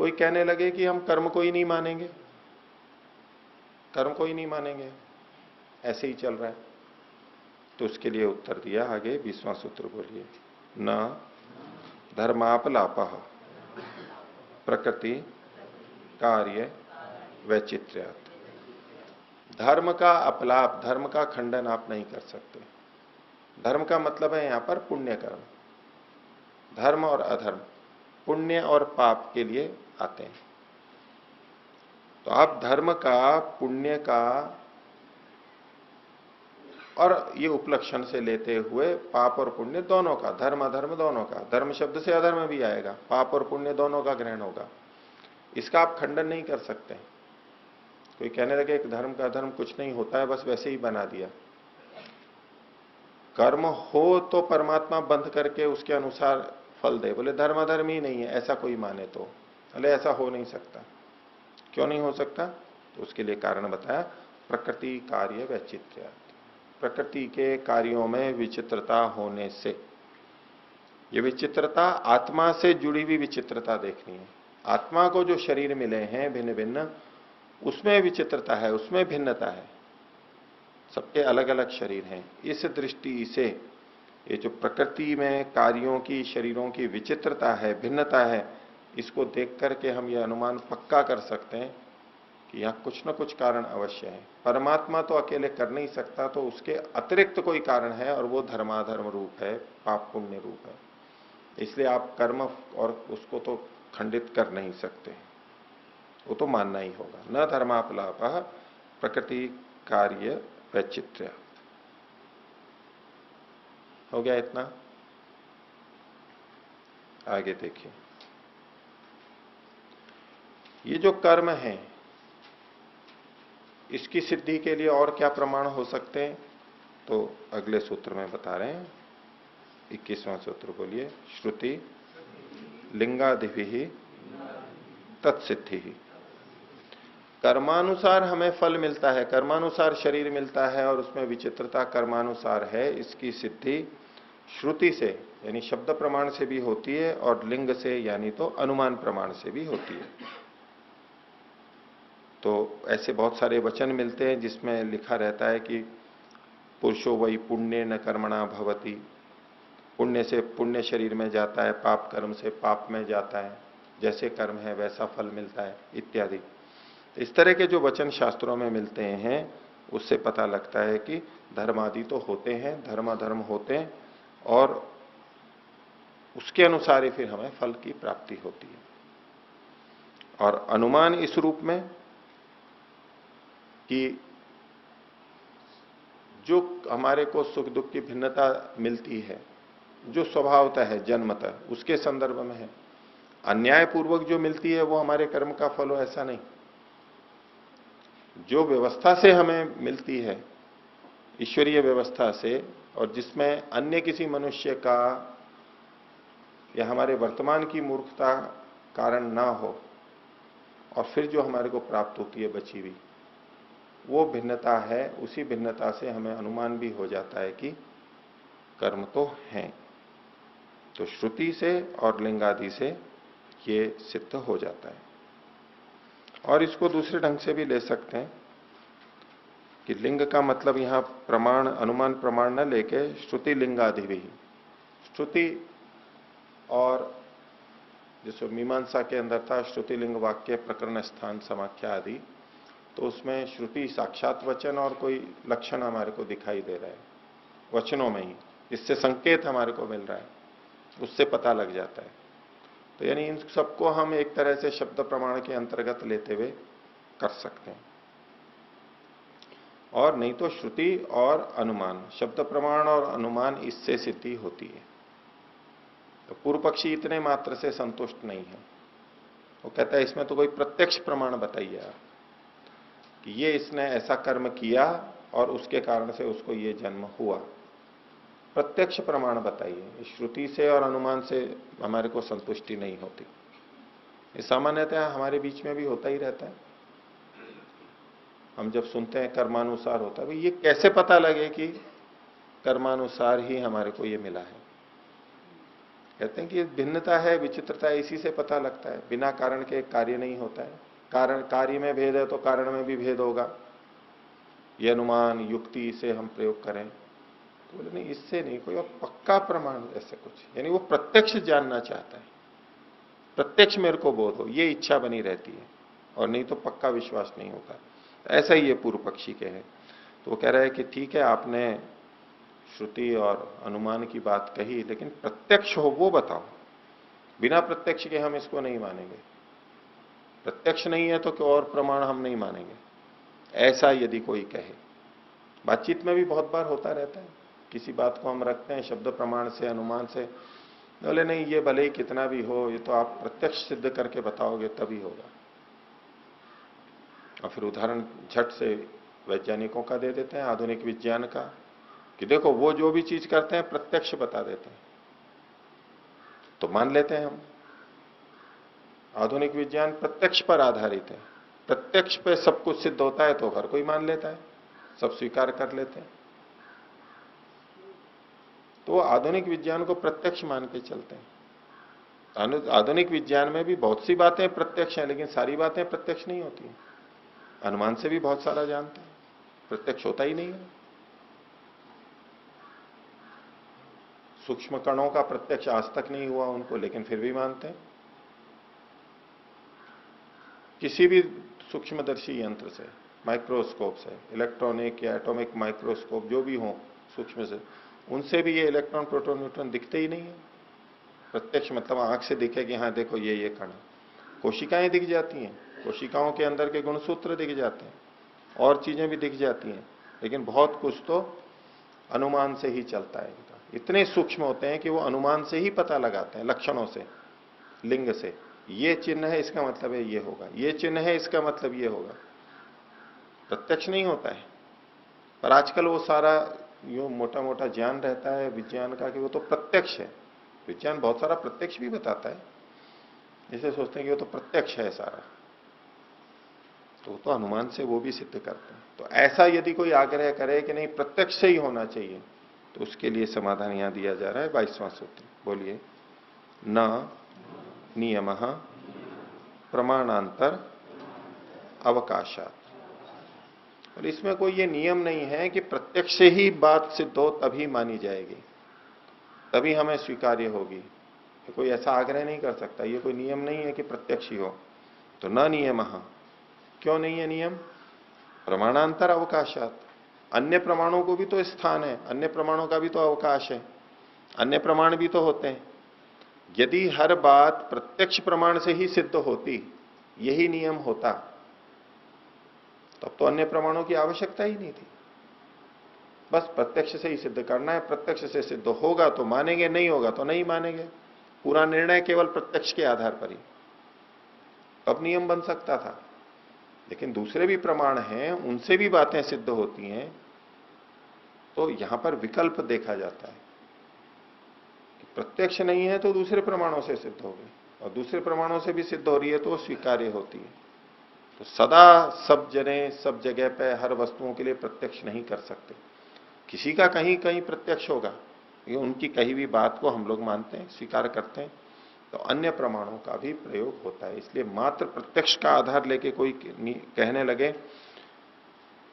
कोई कहने लगे कि हम कर्म को ही नहीं मानेंगे, कर्म को ही नहीं मानेंगे, ऐसे ही चल रहा है। तो उसके लिए उत्तर दिया आगे 20वां सूत्र बोलिए, न धर्मापलापः प्रकृति कार्य वैचित्र्यात्। धर्म का अपलाप, धर्म का खंडन आप नहीं कर सकते। धर्म का मतलब है यहां पर पुण्य कर्म। धर्म और अधर्म, पुण्य और पाप के लिए आते हैं। तो आप धर्म का, पुण्य का और ये उपलक्षण से लेते हुए पाप और पुण्य दोनों का, धर्म अधर्म दोनों का, धर्म शब्द से अधर्म भी आएगा, पाप और पुण्य दोनों का ग्रहण होगा, इसका आप खंडन नहीं कर सकते। कोई कहने लगे कि धर्म का धर्म कुछ नहीं होता है, बस वैसे ही बना दिया। कर्म हो तो परमात्मा बंध करके उसके अनुसार फल दे। बोले धर्म अधर्म ही नहीं है, ऐसा कोई माने तो बोले ऐसा हो नहीं सकता। क्यों नहीं हो सकता? तो उसके लिए कारण बताया, प्रकृति कार्य वैचित्र्य। प्रकृति के कार्यों में विचित्रता होने से, ये विचित्रता आत्मा से जुड़ी हुई विचित्रता देखनी है। आत्मा को जो शरीर मिले हैं भिन्न भिन्न, उसमें विचित्रता है, उसमें भिन्नता है, सबके अलग अलग शरीर हैं। इस दृष्टि से ये जो प्रकृति में कार्यों की, शरीरों की विचित्रता है, भिन्नता है, इसको देख करके हम ये अनुमान पक्का कर सकते हैं कि यहां कुछ न कुछ कारण अवश्य है। परमात्मा तो अकेले कर नहीं सकता, तो उसके अतिरिक्त कोई कारण है, और वो धर्माधर्म रूप है, पाप पुण्य रूप है। इसलिए आप कर्म और उसको तो खंडित कर नहीं सकते, वो तो मानना ही होगा। न धर्मापलाप प्रकृति कार्य वैचित्र्य। हो गया इतना? आगे देखिए, ये जो कर्म है इसकी सिद्धि के लिए और क्या प्रमाण हो सकते हैं, तो अगले सूत्र में बता रहे हैं। 21वां सूत्र बोलिए, श्रुति लिंगादिभि तत्सिद्धि। कर्मानुसार हमें फल मिलता है, कर्मानुसार शरीर मिलता है, और उसमें विचित्रता कर्मानुसार है, इसकी सिद्धि श्रुति से यानी शब्द प्रमाण से भी होती है, और लिंग से यानी तो अनुमान प्रमाण से भी होती है। तो ऐसे बहुत सारे वचन मिलते हैं जिसमें लिखा रहता है कि पुरुषो वही पुण्य न कर्मणा भवति, पुण्य से पुण्य शरीर में जाता है, पाप कर्म से पाप में जाता है, जैसे कर्म है वैसा फल मिलता है इत्यादि। इस तरह के जो वचन शास्त्रों में मिलते हैं, उससे पता लगता है कि धर्म आदि तो होते हैं, धर्माधर्म होते हैं, और उसके अनुसार ही फिर हमें फल की प्राप्ति होती है। और अनुमान इस रूप में कि जो हमारे को सुख दुख की भिन्नता मिलती है, जो स्वभावतः है जन्मतः, उसके संदर्भ में है। अन्यायपूर्वक जो मिलती है वो हमारे कर्म का फल हो, ऐसा नहीं। जो व्यवस्था से हमें मिलती है, ईश्वरीय व्यवस्था से, और जिसमें अन्य किसी मनुष्य का या हमारे वर्तमान की मूर्खता कारण ना हो, और फिर जो हमारे को प्राप्त होती है बची हुई, वो भिन्नता है। उसी भिन्नता से हमें अनुमान भी हो जाता है कि कर्म तो हैं। तो श्रुति से और लिंगादि से ये सिद्ध हो जाता है। और इसको दूसरे ढंग से भी ले सकते हैं कि लिंग का मतलब यहां प्रमाण, अनुमान प्रमाण न लेके श्रुति लिंगादि भी, श्रुति और जैसे मीमांसा के अंदर था श्रुति लिंग वाक्य प्रकरण स्थान समाख्या आदि, तो उसमें श्रुति साक्षात वचन और कोई लक्षण हमारे को दिखाई दे रहा है वचनों में ही, इससे संकेत हमारे को मिल रहा है, उससे पता लग जाता है। तो यानी इन सबको हम एक तरह से शब्द प्रमाण के अंतर्गत लेते हुए कर सकते हैं। और नहीं तो श्रुति और अनुमान, शब्द प्रमाण और अनुमान, इससे सिद्धि होती है। तो पूर्व पक्षी इतने मात्र से संतुष्ट नहीं है, वो कहता है इसमें तो कोई प्रत्यक्ष प्रमाण बताइए आप कि ये इसने ऐसा कर्म किया और उसके कारण से उसको ये जन्म हुआ। प्रत्यक्ष प्रमाण बताइए। श्रुति से और अनुमान से हमारे को संतुष्टि नहीं होती। ये सामान्यतः हमारे बीच में भी होता ही रहता है। हम जब सुनते हैं कर्मानुसार होता है, ये कैसे पता लगे कि कर्मानुसार ही हमारे को ये मिला है? कहते हैं कि भिन्नता है, विचित्रता है, इसी से पता लगता है। बिना कारण के कार्य नहीं होता है। कारण, कार्य में भेद है तो कारण में भी भेद होगा। ये अनुमान युक्ति से हम प्रयोग करें तो बोले नहीं, इससे नहीं, कोई और पक्का प्रमाण ऐसे कुछ, यानी वो प्रत्यक्ष जानना चाहता है, प्रत्यक्ष मेरे को बोध हो, ये इच्छा बनी रहती है, और नहीं तो पक्का विश्वास नहीं होता। ऐसा ही ये पूर्व पक्षी के है। तो वो कह रहा है कि ठीक है, आपने श्रुति और अनुमान की बात कही, लेकिन प्रत्यक्ष हो वो बताओ। बिना प्रत्यक्ष के हम इसको नहीं मानेंगे। प्रत्यक्ष नहीं है तो कोई और प्रमाण हम नहीं मानेंगे, ऐसा यदि कोई कहे। बातचीत में भी बहुत बार होता रहता है, किसी बात को हम रखते हैं शब्द प्रमाण से, अनुमान से, बोले नहीं ये भले ही कितना भी हो, ये तो आप प्रत्यक्ष सिद्ध करके बताओगे तभी होगा। और फिर उदाहरण झट से वैज्ञानिकों का दे देते हैं, आधुनिक विज्ञान का, कि देखो वो जो भी चीज करते हैं प्रत्यक्ष बता देते हैं, तो मान लेते हैं हम। आधुनिक विज्ञान प्रत्यक्ष पर आधारित है, प्रत्यक्ष पे सब कुछ सिद्ध होता है तो हर कोई मान लेता है, सब स्वीकार कर लेते हैं। तो आधुनिक विज्ञान को प्रत्यक्ष मान के चलते हैं। आधुनिक विज्ञान में भी बहुत सी बातें प्रत्यक्ष हैं, लेकिन सारी बातें प्रत्यक्ष नहीं होती हैं। अनुमान से भी बहुत सारा जानते हैं, प्रत्यक्ष होता ही नहीं है। सूक्ष्म कणों का प्रत्यक्ष आज तक नहीं हुआ उनको, लेकिन फिर भी मानते हैं। किसी भी सूक्ष्मदर्शी यंत्र से, माइक्रोस्कोप से, इलेक्ट्रॉनिक या एटॉमिक माइक्रोस्कोप जो भी हो सूक्ष्म से, उनसे भी ये इलेक्ट्रॉन प्रोटॉन न्यूट्रॉन दिखते ही नहीं है। प्रत्यक्ष मतलब आंख से दिखे कि हाँ देखो ये कण। कोशिकाएं दिख जाती हैं, कोशिकाओं के अंदर के गुणसूत्र दिख जाते हैं, और चीजें भी दिख जाती हैं, लेकिन बहुत कुछ तो अनुमान से ही चलता है इनका। इतने सूक्ष्म होते हैं कि वो अनुमान से ही पता लगाते हैं, लक्षणों से, लिंग से। ये चिन्ह है इसका मतलब है ये होगा, ये चिन्ह है इसका मतलब ये होगा। प्रत्यक्ष नहीं होता है। पर आजकल वो सारा यो मोटा मोटा ज्ञान रहता है विज्ञान का कि वो तो प्रत्यक्ष है। विज्ञान बहुत सारा प्रत्यक्ष भी बताता है, इसे सोचते हैं कि वो तो प्रत्यक्ष है सारा, तो अनुमान से वो भी सिद्ध करते हैं। तो ऐसा यदि कोई आग्रह करे कि नहीं प्रत्यक्ष से ही होना चाहिए, तो उसके लिए समाधान यहां दिया जा रहा है 22वां सूत्र। बोलिए, न नियम प्रमाणांतर अवकाशात। और इसमें कोई ये नियम नहीं है कि प्रत्यक्ष से ही बात सिद्ध हो तभी मानी जाएगी, तभी हमें स्वीकार्य होगी। कोई ऐसा आग्रह नहीं कर सकता, ये कोई नियम नहीं है कि प्रत्यक्ष ही हो। तो न नियम, क्यों नहीं है नियम? प्रमाणांतर अवकाशात, अन्य प्रमाणों को भी तो स्थान है, अन्य प्रमाणों का भी तो अवकाश है, अन्य प्रमाण भी तो होते हैं। यदि हर बात प्रत्यक्ष प्रमाण से ही सिद्ध होती, यही नियम होता, तब तो अन्य प्रमाणों की आवश्यकता ही नहीं थी। बस प्रत्यक्ष से ही सिद्ध करना है, प्रत्यक्ष से सिद्ध होगा तो मानेंगे, नहीं होगा तो नहीं मानेंगे। पूरा निर्णय केवल प्रत्यक्ष के आधार पर ही, अब नियम बन सकता था। लेकिन दूसरे भी प्रमाण हैं, उनसे भी बातें सिद्ध होती हैं, तो यहां पर विकल्प देखा जाता है कि प्रत्यक्ष नहीं है तो दूसरे प्रमाणों से सिद्ध होगी, और दूसरे प्रमाणों से भी सिद्ध हो रही है तो स्वीकार्य होती है। तो सदा सब जने सब जगह पे हर वस्तुओं के लिए प्रत्यक्ष नहीं कर सकते, किसी का कहीं कहीं प्रत्यक्ष होगा, ये उनकी कही हुई बात को हम लोग मानते हैं, स्वीकार करते हैं। तो अन्य प्रमाणों का भी प्रयोग होता है। इसलिए मात्र प्रत्यक्ष का आधार लेके कोई कहने लगे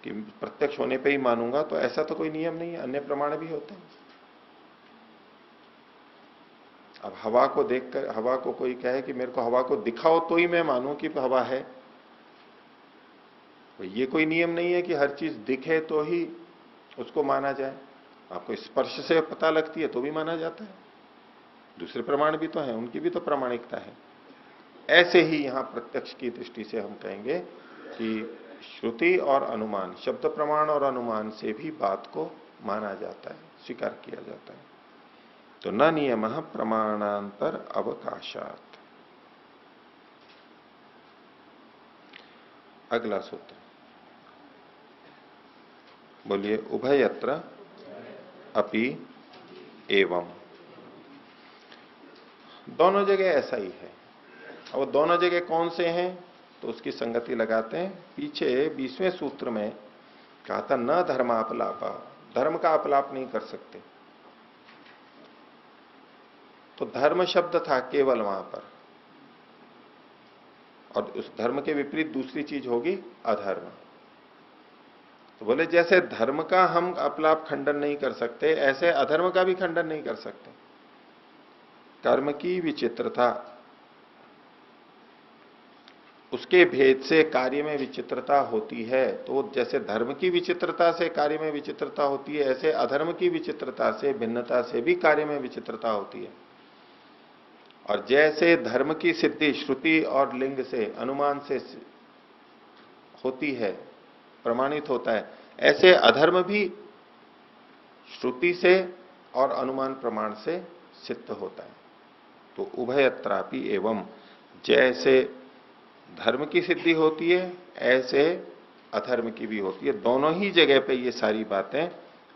कि प्रत्यक्ष होने पे ही मानूंगा, तो ऐसा तो कोई नियम नहीं है, अन्य प्रमाण भी होते हैं। अब हवा को देखकर, हवा को कोई कहे कि मेरे को हवा को दिखाओ तो ही मैं मानूं कि हवा है, तो ये कोई नियम नहीं है कि हर चीज दिखे तो ही उसको माना जाए। आपको स्पर्श से पता लगती है तो भी माना जाता है, दूसरे प्रमाण भी तो हैं, उनकी भी तो प्रामाणिकता है। ऐसे ही यहां प्रत्यक्ष की दृष्टि से हम कहेंगे कि श्रुति और अनुमान, शब्द प्रमाण और अनुमान से भी बात को माना जाता है, स्वीकार किया जाता है। तो न नियम प्रमाणांतर अवकाशात। अगला सूत्र बोलिए, उभयत्र अपि एवं। दोनों जगह ऐसा ही है। और दोनों जगह कौन से हैं, तो उसकी संगति लगाते हैं। पीछे 20वें सूत्र में कहा था न धर्मापलापा, धर्म का अपलाप नहीं कर सकते। तो धर्म शब्द था केवल वहां पर, और उस धर्म के विपरीत दूसरी चीज होगी अधर्म। तो बोले जैसे धर्म का हम अपना आप खंडन नहीं कर सकते, ऐसे अधर्म का भी खंडन नहीं कर सकते। कर्म की विचित्रता, उसके भेद से कार्य में विचित्रता होती है। तो जैसे धर्म की विचित्रता से कार्य में विचित्रता होती है, ऐसे अधर्म की विचित्रता से, भिन्नता से भी कार्य में विचित्रता होती है। और जैसे धर्म की सिद्धि श्रुति और लिंग से, अनुमान से होती है, प्रमाणित होता है, ऐसे अधर्म भी श्रुति से और अनुमान प्रमाण से सिद्ध होता है। तो उभयत्रापि एवं, जैसे धर्म की सिद्धि होती है ऐसे अधर्म की भी होती है। दोनों ही जगह पे ये सारी बातें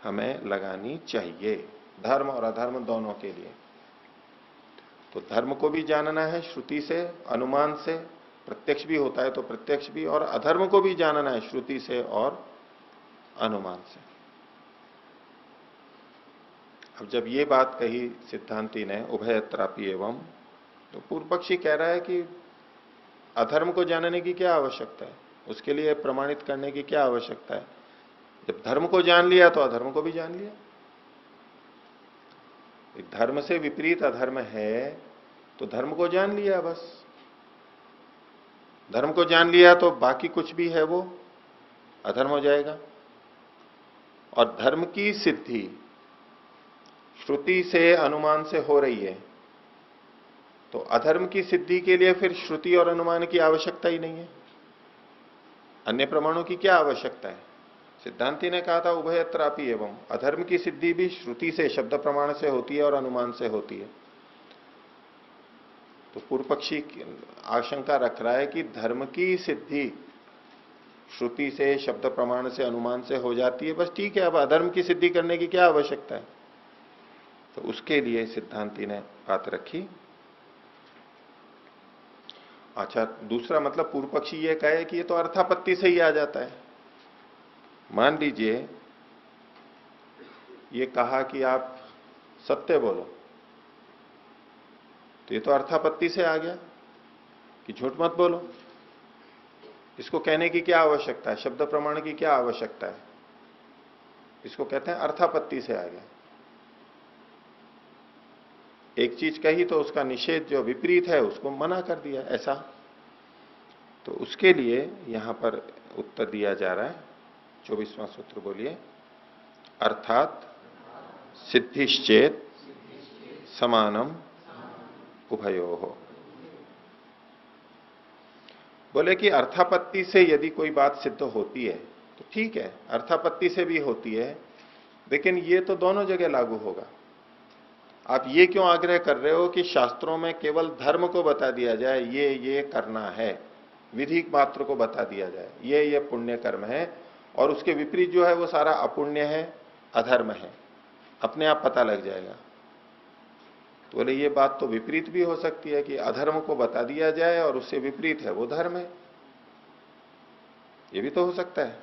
हमें लगानी चाहिए, धर्म और अधर्म दोनों के लिए। तो धर्म को भी जानना है श्रुति से, अनुमान से, प्रत्यक्ष भी होता है तो प्रत्यक्ष भी, और अधर्म को भी जानना है श्रुति से और अनुमान से। अब जब ये बात कही सिद्धांति ने उभयत्रापि एवं, तो पूर्व पक्षी कह रहा है कि अधर्म को जानने की क्या आवश्यकता है, उसके लिए प्रमाणित करने की क्या आवश्यकता है? जब धर्म को जान लिया तो अधर्म को भी जान लिया। धर्म से विपरीत अधर्म है तो धर्म को जान लिया, बस। धर्म को जान लिया तो बाकी कुछ भी है वो अधर्म हो जाएगा। और धर्म की सिद्धि श्रुति से, अनुमान से हो रही है, तो अधर्म की सिद्धि के लिए फिर श्रुति और अनुमान की आवश्यकता ही नहीं है, अन्य प्रमाणों की क्या आवश्यकता है? सिद्धांति ने कहा था उभयत्रापि एवं, अधर्म की सिद्धि भी श्रुति से, शब्द प्रमाण से होती है और अनुमान से होती है। तो पूर्व पक्षी आशंका रख रहा है कि धर्म की सिद्धि श्रुति से, शब्द प्रमाण से, अनुमान से हो जाती है, बस ठीक है, अब अधर्म की सिद्धि करने की क्या आवश्यकता है? तो उसके लिए सिद्धांति ने बात रखी। अच्छा, दूसरा मतलब पूर्व पक्षी ये कहे कि ये तो अर्थापत्ति से ही आ जाता है। मान लीजिए ये कहा कि आप सत्य बोलो, तो ये तो अर्थापत्ति से आ गया कि झूठ मत बोलो। इसको कहने की क्या आवश्यकता है? शब्द प्रमाण की क्या आवश्यकता है? इसको कहते हैं अर्थापत्ति से आ गया। एक चीज कही तो उसका निषेध जो विपरीत है उसको मना कर दिया, ऐसा। तो उसके लिए यहां पर उत्तर दिया जा रहा है, 24वां सूत्र बोलिए। अर्थात सिद्धिश्चेत समानम उभयोः। बोले कि अर्थापत्ति से यदि कोई बात सिद्ध होती है तो ठीक है, अर्थापत्ति से भी होती है, लेकिन ये तो दोनों जगह लागू होगा। आप ये क्यों आग्रह कर रहे हो कि शास्त्रों में केवल धर्म को बता दिया जाए, ये करना है, विधि मात्र को बता दिया जाए, ये पुण्य कर्म है, और उसके विपरीत जो है वो सारा अपुण्य है, अधर्म है, अपने आप पता लग जाएगा। तो बोले ये बात तो विपरीत भी हो सकती है कि अधर्म को बता दिया जाए और उससे विपरीत है वो धर्म है, ये भी तो हो सकता है।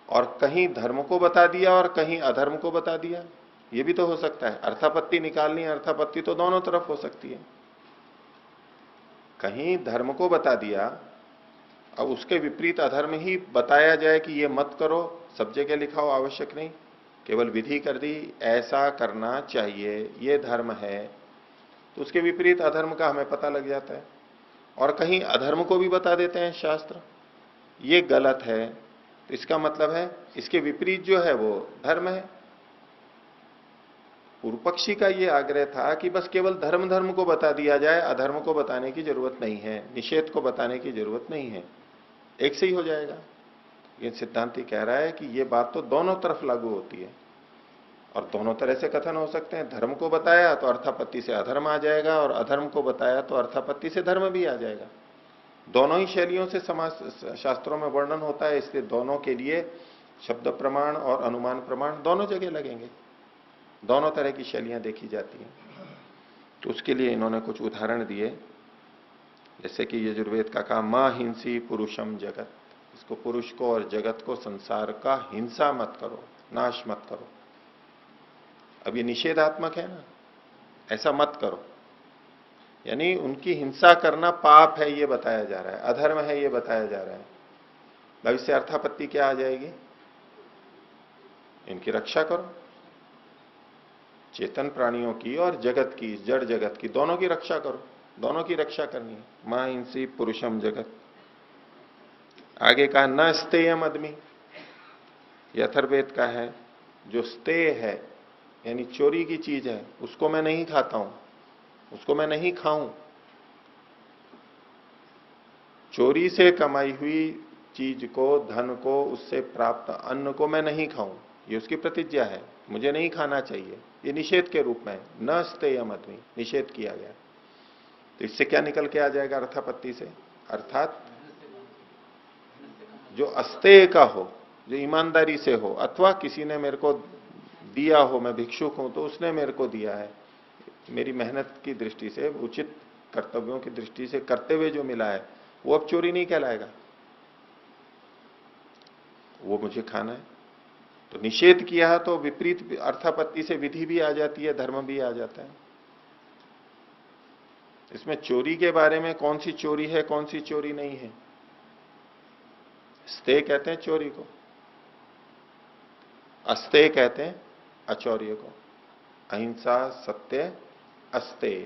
और कहीं धर्म को बता दिया और कहीं अधर्म को बता दिया, ये भी तो हो सकता है। अर्थापत्ति निकालनी है, अर्थापत्ति तो दोनों तरफ हो सकती है। कहीं धर्म को बता दिया, अब उसके विपरीत अधर्म ही बताया जाए कि ये मत करो, सब जगह लिखा हो, आवश्यक नहीं, केवल विधि कर दी, ऐसा करना चाहिए, ये धर्म है, तो उसके विपरीत अधर्म का हमें पता लग जाता है। और कहीं अधर्म को भी बता देते हैं शास्त्र, ये गलत है, तो इसका मतलब है इसके विपरीत जो है वो धर्म है। पूर्व पक्षी का ये आग्रह था कि बस केवल धर्म को बता दिया जाए, अधर्म को बताने की जरूरत नहीं है, निषेध को बताने की जरूरत नहीं है, एक से ही हो जाएगा। ये सिद्धांति कह रहा है कि ये बात तो दोनों तरफ लागू होती है, और दोनों तरह से कथन हो सकते हैं। धर्म को बताया तो अर्थापत्ति से अधर्म आ जाएगा, और अधर्म को बताया तो अर्थापत्ति से धर्म भी आ जाएगा। दोनों ही शैलियों से समाज शास्त्रों में वर्णन होता है, इसलिए दोनों के लिए शब्द प्रमाण और अनुमान प्रमाण दोनों जगह लगेंगे, दोनों तरह की शैलियां देखी जाती हैं। तो उसके लिए इन्होंने कुछ उदाहरण दिए, जैसे कि यजुर्वेद का कहा मां हिंसी पुरुषम जगत, इसको पुरुष को और जगत को, संसार का हिंसा मत करो, नाश मत करो। अब ये निषेधात्मक है ना, ऐसा मत करो। यानी उनकी हिंसा करना पाप है ये बताया जा रहा है, अधर्म है ये बताया जा रहा है। अब इससे अर्थापत्ति क्या आ जाएगी? इनकी रक्षा करो, चेतन प्राणियों की और जगत की, जड़ जगत की, दोनों की रक्षा करो। दोनों की रक्षा करनी है। मां हिंसी पुरुषम जगत। आगे कहा न स्तेयम आदमी, अथर्ववेद का है। जो स्तेय है यानी चोरी की चीज है उसको मैं नहीं खाता हूं, उसको मैं नहीं खाऊं। चोरी से कमाई हुई चीज को, धन को, उससे प्राप्त अन्न को मैं नहीं खाऊं, ये उसकी प्रतिज्ञा है, मुझे नहीं खाना चाहिए। ये निषेध के रूप में है। न स्तेयम आदमी, निषेध किया गया। तो इससे क्या निकल के आ जाएगा अर्थापत्ति से? अर्थात जो अस्तेय का हो, जो ईमानदारी से हो, अथवा किसी ने मेरे को दिया हो, मैं भिक्षुक हूं तो उसने मेरे को दिया है, मेरी मेहनत की दृष्टि से, उचित कर्तव्यों की दृष्टि से करते हुए जो मिला है, वो अब चोरी नहीं कहलाएगा, वो मुझे खाना है। तो निषेध किया है तो विपरीत अर्थापत्ति से विधि भी आ जाती है, धर्म भी आ जाता है। इसमें चोरी के बारे में कौन सी चोरी है, कौन सी चोरी नहीं है? स्तेय कहते हैं चोरी को, अस्तेय कहते हैं अचौर्य को। अहिंसा, सत्य, अस्तेय,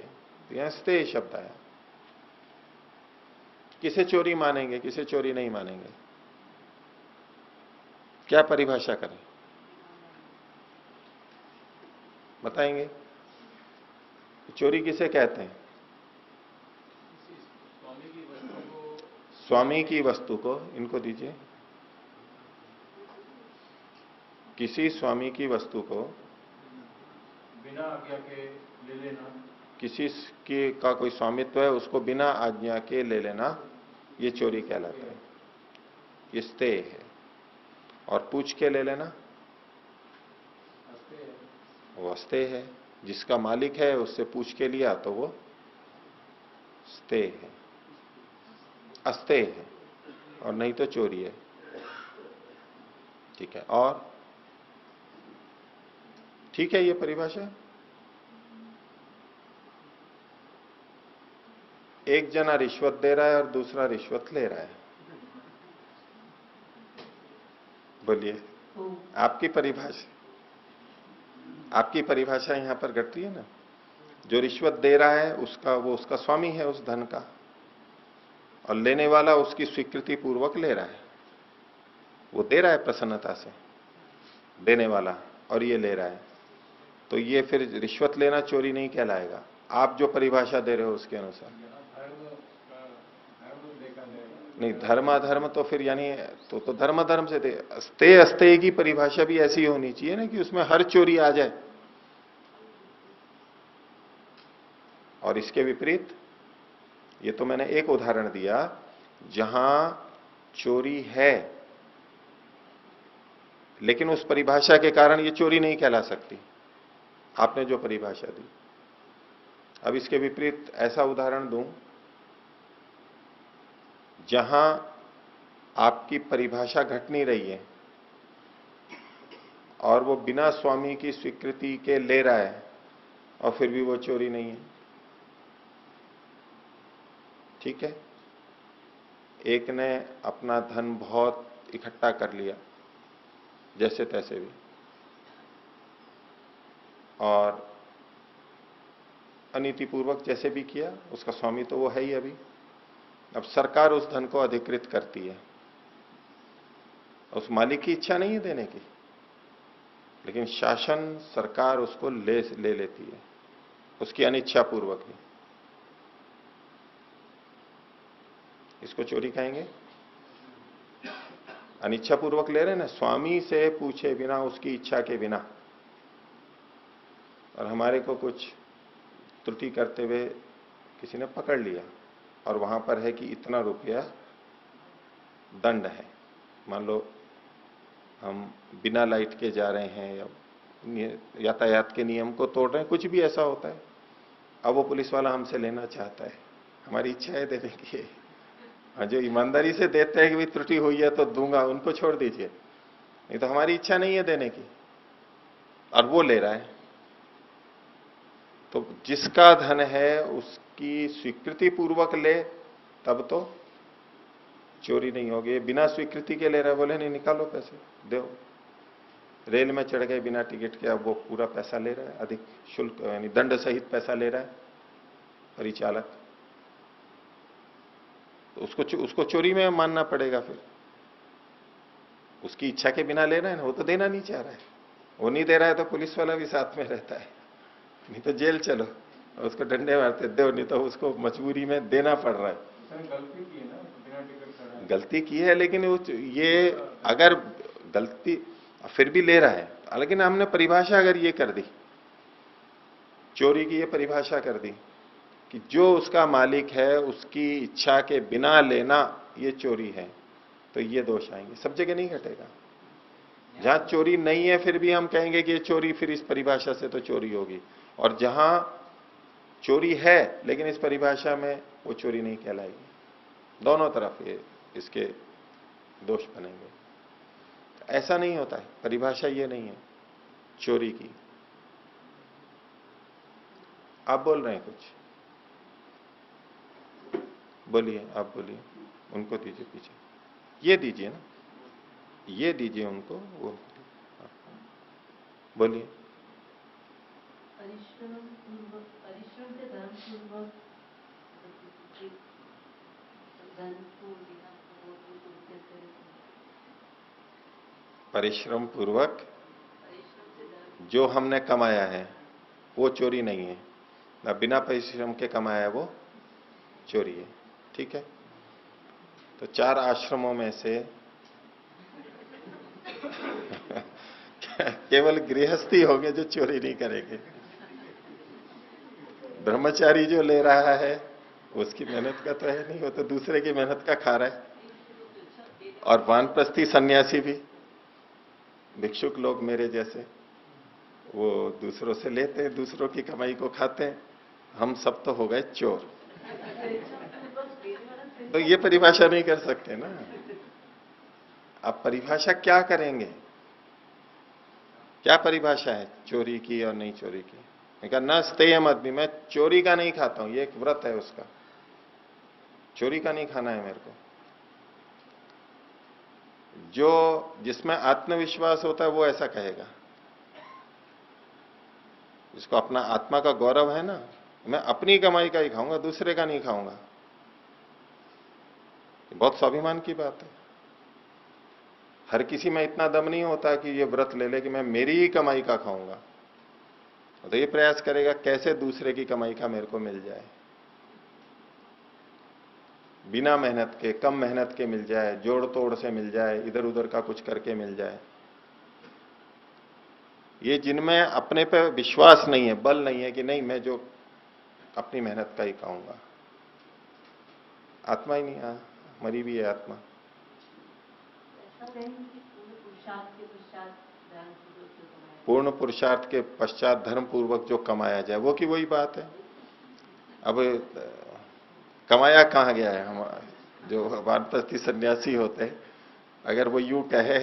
तो यहां स्तेय शब्द आया। किसे चोरी मानेंगे, किसे चोरी नहीं मानेंगे? क्या परिभाषा करें, बताएंगे? चोरी किसे कहते हैं? स्वामी की वस्तु को, इनको दीजिए। किसी स्वामी की वस्तु को बिना आज्ञा के ले लेना, किसी की का कोई स्वामित्व है उसको बिना आज्ञा के ले लेना, ये चोरी कहलाता है, ये स्तेय है। और पूछ के ले लेना वो अस्तेय है। जिसका मालिक है उससे पूछ के लिया तो वो स्तेय है, अस्तेय है, और नहीं तो चोरी है। ठीक है, और ठीक है ये परिभाषा। एक जना रिश्वत दे रहा है और दूसरा रिश्वत ले रहा है, बोलिए आपकी परिभाषा, आपकी परिभाषा यहां पर घट रही है ना। जो रिश्वत दे रहा है उसका, वो उसका स्वामी है उस धन का, और लेने वाला उसकी स्वीकृति पूर्वक ले रहा है। वो दे रहा है प्रसन्नता से, देने वाला, और ये ले रहा है। तो ये फिर रिश्वत लेना चोरी नहीं कहलाएगा, आप जो परिभाषा दे रहे हो उसके अनुसार। नहीं, धर्माधर्म तो फिर यानी तो धर्माधर्म से दे। अस्तेय अस्तेय की परिभाषा भी ऐसी होनी चाहिए ना कि उसमें हर चोरी आ जाए। और इसके विपरीत, ये तो मैंने एक उदाहरण दिया जहां चोरी है लेकिन उस परिभाषा के कारण ये चोरी नहीं कहला सकती, आपने जो परिभाषा दी। अब इसके विपरीत ऐसा उदाहरण दूं जहां आपकी परिभाषा घट नहीं रही है और वो बिना स्वामी की स्वीकृति के ले रहा है और फिर भी वो चोरी नहीं है। ठीक है, एक ने अपना धन बहुत इकट्ठा कर लिया जैसे तैसे भी, और अनीतिपूर्वक जैसे भी किया, उसका स्वामी तो वो है ही अभी। अब सरकार उस धन को अधिकृत करती है, उस मालिक की इच्छा नहीं है देने की, लेकिन शासन, सरकार उसको ले लेती है, उसकी अनिच्छा पूर्वक ही। इसको चोरी कहेंगे? अनिच्छा पूर्वक ले रहे ना, स्वामी से पूछे बिना, उसकी इच्छा के बिना। और हमारे को कुछ त्रुटि करते हुए किसी ने पकड़ लिया और वहां पर है कि इतना रुपया दंड है। मान लो हम बिना लाइट के जा रहे हैं या यातायात के नियम को तोड़ रहे हैं, कुछ भी ऐसा होता है। अब वो पुलिस वाला हमसे लेना चाहता है, हमारी इच्छा है देने की। हाँ, जो ईमानदारी से देते हैं कि भाई त्रुटि हुई है तो दूंगा, उनको छोड़ दीजिए, नहीं तो हमारी इच्छा नहीं है देने की, और वो ले रहा है। तो जिसका धन है उसकी स्वीकृति पूर्वक ले तब तो चोरी नहीं होगी। बिना स्वीकृति के ले रहे, बोले नहीं निकालो पैसे दो। रेल में चढ़ गए बिना टिकट के, अब वो पूरा पैसा ले रहा है, अधिक शुल्क यानी दंड सहित पैसा ले रहा है परिचालक, तो उसको चोरी में मानना पड़ेगा। फिर उसकी इच्छा के बिना ले रहा है ना, वो तो देना नहीं चाह रहा है। वो नहीं दे रहा है तो पुलिस वाला भी साथ में रहता है, नहीं तो जेल चलो, उसको डंडे मारते दो, नहीं तो उसको मजबूरी में देना पड़ रहा है। गलती की है ना, बिना टिकट का गलती की है, लेकिन ये अगर गलती फिर भी ले रहा है, लेकिन हमने परिभाषा अगर ये कर दी, चोरी की ये परिभाषा कर दी कि जो उसका मालिक है उसकी इच्छा के बिना लेना ये चोरी है, तो ये दोष आएंगे। सब जगह नहीं घटेगा। जहां चोरी नहीं है फिर भी हम कहेंगे कि ये चोरी, फिर इस परिभाषा से तो चोरी होगी। और जहां चोरी है लेकिन इस परिभाषा में, वो चोरी नहीं कहलाएगी। दोनों तरफ ये इसके दोष बनेंगे। ऐसा नहीं होता है, परिभाषा ये नहीं है चोरी की। आप बोल रहे हैं कुछ, बोलिए, आप बोलिए। उनको दीजिए पीछे, ये दीजिए ना, ये दीजिए उनको, वो बोलिए। परिश्रम से धर्म पूर्वक धन को बिना परिश्रम पूर्वक जो हमने कमाया है वो चोरी नहीं है ना, बिना परिश्रम के कमाया है वो चोरी है। ठीक है, तो 4 आश्रमों में से केवल गृहस्थी होंगे जो चोरी नहीं करेंगे। ब्रह्मचारी जो ले रहा है उसकी मेहनत का तो है नहीं, वो तो दूसरे की मेहनत का खा रहा है। और वानप्रस्थी सन्यासी भी, भिक्षुक लोग मेरे जैसे, वो दूसरों से लेते हैं, दूसरों की कमाई को खाते हैं। हम सब तो हो गए चोर। तो ये परिभाषा नहीं कर सकते ना। आप परिभाषा क्या करेंगे, क्या परिभाषा है चोरी की और नहीं चोरी की? मैं कहा न स्तेयम आदमी, मैं चोरी का नहीं खाता हूं, ये एक व्रत है उसका, चोरी का नहीं खाना है मेरे को। जो जिसमें आत्मविश्वास होता है वो ऐसा कहेगा, जिसको अपना आत्मा का गौरव है ना, मैं अपनी कमाई का ही खाऊंगा, दूसरे का नहीं खाऊंगा। बहुत स्वाभिमान की बात है। हर किसी में इतना दम नहीं होता कि ये व्रत ले ले कि मैं मेरी ही कमाई का खाऊंगा। तो ये प्रयास करेगा कैसे दूसरे की कमाई का मेरे को मिल जाए, बिना मेहनत के, कम मेहनत के मिल जाए, जोड़ तोड़ से मिल जाए, इधर उधर का कुछ करके मिल जाए। ये जिनमें अपने पे विश्वास नहीं है, बल नहीं है कि नहीं मैं जो अपनी मेहनत का ही खाऊंगा। आत्मा ही नहीं, मरी भी है आत्मा। पूर्ण पुरुषार्थ के पश्चात धर्म पूर्वक जो कमाया जाए वो की वही बात है। अब कमाया कहां गया है? हम जो वानप्रस्थी सन्यासी होते हैं, अगर वो यूं कहे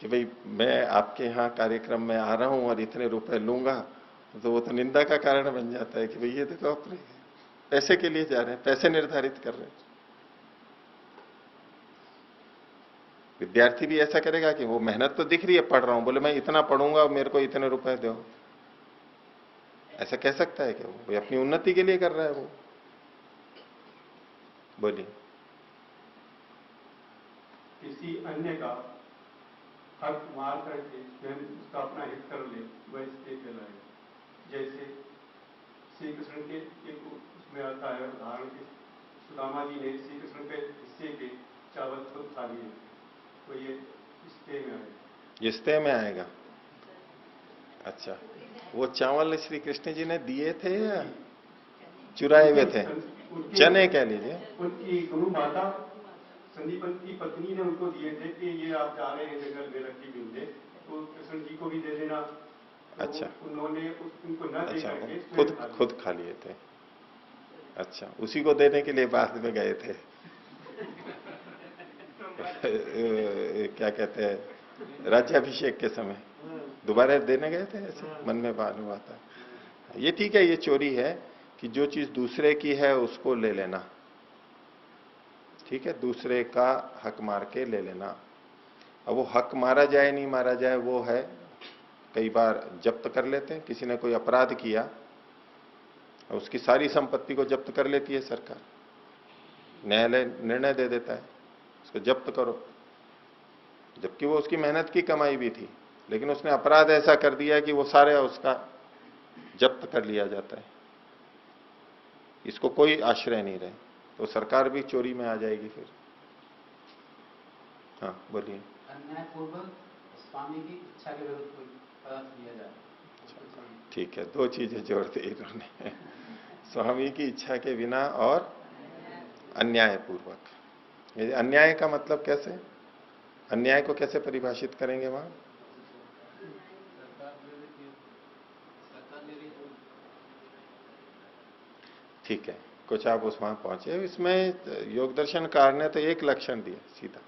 कि भाई मैं आपके यहाँ कार्यक्रम में आ रहा हूं और इतने रुपए लूंगा, तो वो तो निंदा का कारण बन जाता है कि भाई ये देखो अपने पैसे के लिए जा रहे हैं, पैसे निर्धारित कर रहे हैं। विद्यार्थी भी ऐसा करेगा कि वो मेहनत तो दिख रही है, पढ़ रहा हूं, बोले मैं इतना पढ़ूंगा मेरे को इतने रुपए दो, ऐसा कह सकता है कि वो अपनी उन्नति के लिए कर रहा है वो? बोलिए। किसी अन्य का हक मार करके स्वयं उसका अपना हित कर ले, वह स्ते कहलाएगा। जैसे श्री कृष्ण के एक उसमें आता है उदाहरण के, सुदामा जी ने श्री कृष्ण के हिस्से के चावल खुद खा लिए, तो ये स्ते में आएगा। स्ते में आएगा। अच्छा, वो चावल श्री कृष्ण जी ने दिए थे या चुराए हुए थे? चने कह लीजिए। उनकी गुरु माता संदीपन की पत्नी ने उनको दिए थे कि ये आप जा रहे हैं जंगल में रखी मिलते, तो कृष्ण जी को भी दे देना। तो अच्छा, उन्होंने उनको न दे अच्छा, करके खुद खा लिए थे। अच्छा, उसी को देने के लिए बाद में गए थे। क्या कहते हैं, राज्याभिषेक के समय दोबारा देने गए थे, ऐसे मन में बात हुआ था। ये ठीक है, ये चोरी है कि जो चीज दूसरे की है उसको ले लेना, ठीक है, दूसरे का हक मार के ले लेना। अब वो हक मारा जाए नहीं मारा जाए वो है, कई बार जब्त कर लेते हैं, किसी ने कोई अपराध किया और उसकी सारी संपत्ति को जब्त कर लेती है सरकार, न्यायालय निर्णय दे देता है उसको जब्त करो, जबकि वो उसकी मेहनत की कमाई भी थी, लेकिन उसने अपराध ऐसा कर दिया कि वो सारे उसका जब्त कर लिया जाता है, इसको कोई आश्रय नहीं रहे, तो सरकार भी चोरी में आ जाएगी फिर। हाँ बोलिए। अन्यायपूर्वक स्वामी की इच्छा के विरुद्ध कोई पदार्थ लिया जाए। ठीक है, दो चीजें जोड़ते इन्होंने, स्वामी की इच्छा के बिना और अन्यायपूर्वक। ये अन्याय का मतलब कैसे, अन्याय को कैसे परिभाषित करेंगे वहां? ठीक है, कुछ आप उस वहां पहुंचे। इसमें योग दर्शनकार ने तो एक लक्षण दिया सीधा,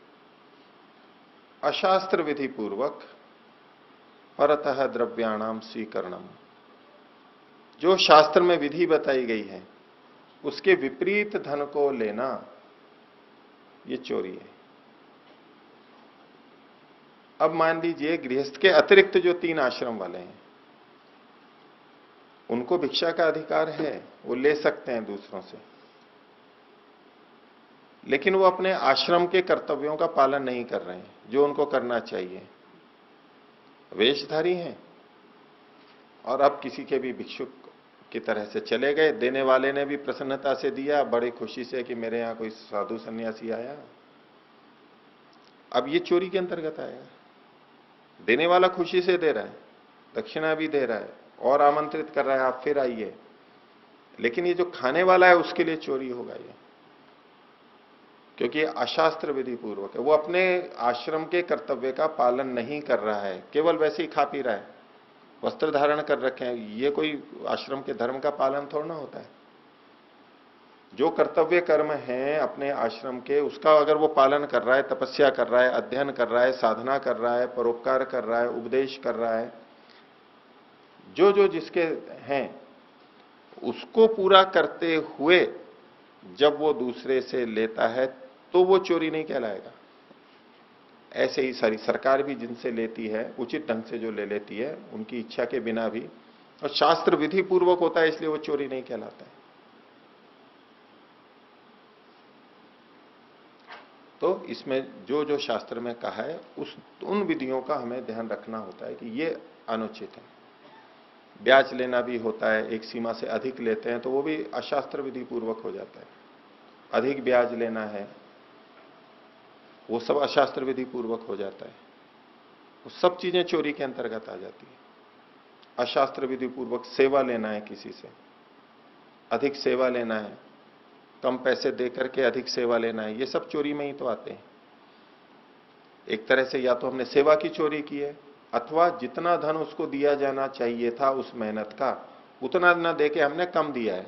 अशास्त्र विधि पूर्वक परतः द्रव्याणाम स्वीकरणम। जो शास्त्र में विधि बताई गई है उसके विपरीत धन को लेना, ये चोरी है। अब मान लीजिए गृहस्थ के अतिरिक्त जो 3 आश्रम वाले हैं उनको भिक्षा का अधिकार है, वो ले सकते हैं दूसरों से, लेकिन वो अपने आश्रम के कर्तव्यों का पालन नहीं कर रहे हैं जो उनको करना चाहिए, वेशधारी हैं और अब किसी के भी भिक्षुक की तरह से चले गए, देने वाले ने भी प्रसन्नता से दिया, बड़ी खुशी से कि मेरे यहां कोई साधु सन्यासी आया, अब ये चोरी के अंतर्गत आएगा। देने वाला खुशी से दे रहा है, दक्षिणा भी दे रहा है और आमंत्रित कर रहा है आप फिर आइए, लेकिन ये जो खाने वाला है उसके लिए चोरी होगा ये, क्योंकि अशास्त्र विधि पूर्वक है, वो अपने आश्रम के कर्तव्य का पालन नहीं कर रहा है, केवल वैसे ही खा पी रहा है, वस्त्र धारण कर रखे हैं, ये कोई आश्रम के धर्म का पालन थोड़ा ना होता है। जो कर्तव्य कर्म है अपने आश्रम के, उसका अगर वो पालन कर रहा है, तपस्या कर रहा है, अध्ययन कर रहा है, साधना कर रहा है, परोपकार कर रहा है, उपदेश कर रहा है, जो जो जिसके हैं उसको पूरा करते हुए जब वो दूसरे से लेता है तो वो चोरी नहीं कहलाएगा। ऐसे ही सारी सरकार भी जिनसे लेती है उचित ढंग से जो ले लेती है उनकी इच्छा के बिना भी, और शास्त्र विधि पूर्वक होता है इसलिए वो चोरी नहीं कहलाता है। तो इसमें जो जो शास्त्र में कहा है उन विधियों का हमें ध्यान रखना होता है कि ये अनुचित है। ब्याज लेना भी होता है, एक सीमा से अधिक लेते हैं तो वो भी अशास्त्र विधि पूर्वक हो जाता है। अधिक ब्याज लेना है वो सब अशास्त्र विधि पूर्वक हो जाता है, वो सब चीजें चोरी के अंतर्गत आ जाती है। अशास्त्र विधि पूर्वक सेवा लेना है, किसी से अधिक सेवा लेना है, कम पैसे देकर के अधिक सेवा लेना है, ये सब चोरी में ही तो आते हैं। एक तरह से या तो हमने सेवा की चोरी की है, अथवा जितना धन उसको दिया जाना चाहिए था उस मेहनत का उतना न देके हमने कम दिया है,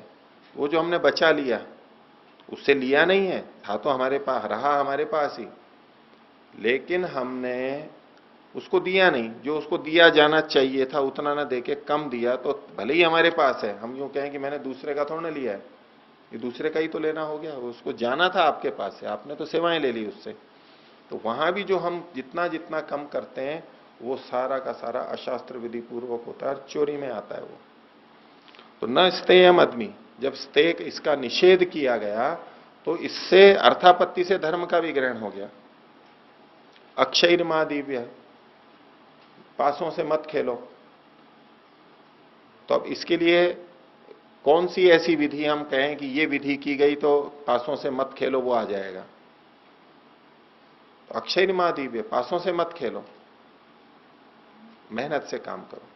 वो जो हमने बचा लिया उससे लिया नहीं है, था तो हमारे पास, रहा हमारे पास ही, लेकिन हमने उसको दिया नहीं, जो उसको दिया जाना चाहिए था उतना ना देके कम दिया, तो भले ही हमारे पास है, हम यूं कहें कि मैंने दूसरे का थोड़ा ना लिया है, ये दूसरे का ही तो लेना हो गया, उसको जाना था आपके पास से, आपने तो सेवाएं ले ली उससे। तो वहां भी जो हम जितना जितना कम करते हैं वो सारा का सारा अशास्त्र विधि पूर्वक होता है और चोरी में आता है वो। तो न स्तेयम आदमी, जब स्तेय इसका निषेध किया गया तो इससे अर्थापत्ति से धर्म का भी ग्रहण हो गया। अक्षयर्मा दिव्य, पासों से मत खेलो, तो अब इसके लिए कौन सी ऐसी विधि हम कहें कि ये विधि की गई तो पासों से मत खेलो वो आ जाएगा? तो अक्षयर्मा दिव्य, पासों से मत खेलो, मेहनत से काम करो।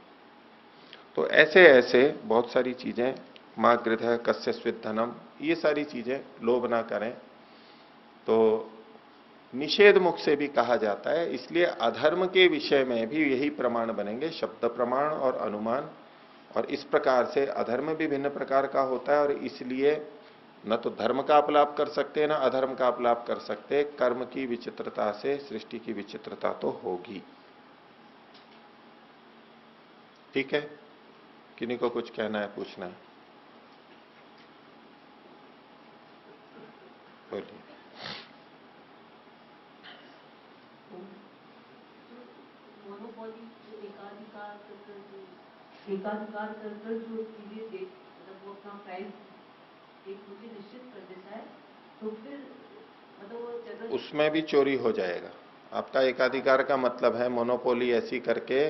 तो ऐसे ऐसे बहुत सारी चीजें, मां गृध कस्य स्वित धनम, ये सारी चीजें लोभ ना करें, तो निषेध मुख से भी कहा जाता है। इसलिए अधर्म के विषय में भी यही प्रमाण बनेंगे, शब्द प्रमाण और अनुमान। और इस प्रकार से अधर्म भी भिन्न प्रकार का होता है और इसलिए न तो धर्म का अपलाप कर सकते न अधर्म का अपलाप कर सकते। कर्म की विचित्रता से सृष्टि की विचित्रता तो होगी। ठीक है, किन्हीं को कुछ कहना है, पूछना है? बोलिए। मोनोपोली जो एकाधिकार कर कर जो चीजें दे, मतलब वो अपना प्राइस एक मुझे निश्चित कर देता है, तो फिर मतलब वो जगह उसमें भी चोरी हो जाएगा। आपका एकाधिकार का मतलब है मोनोपोली ऐसी करके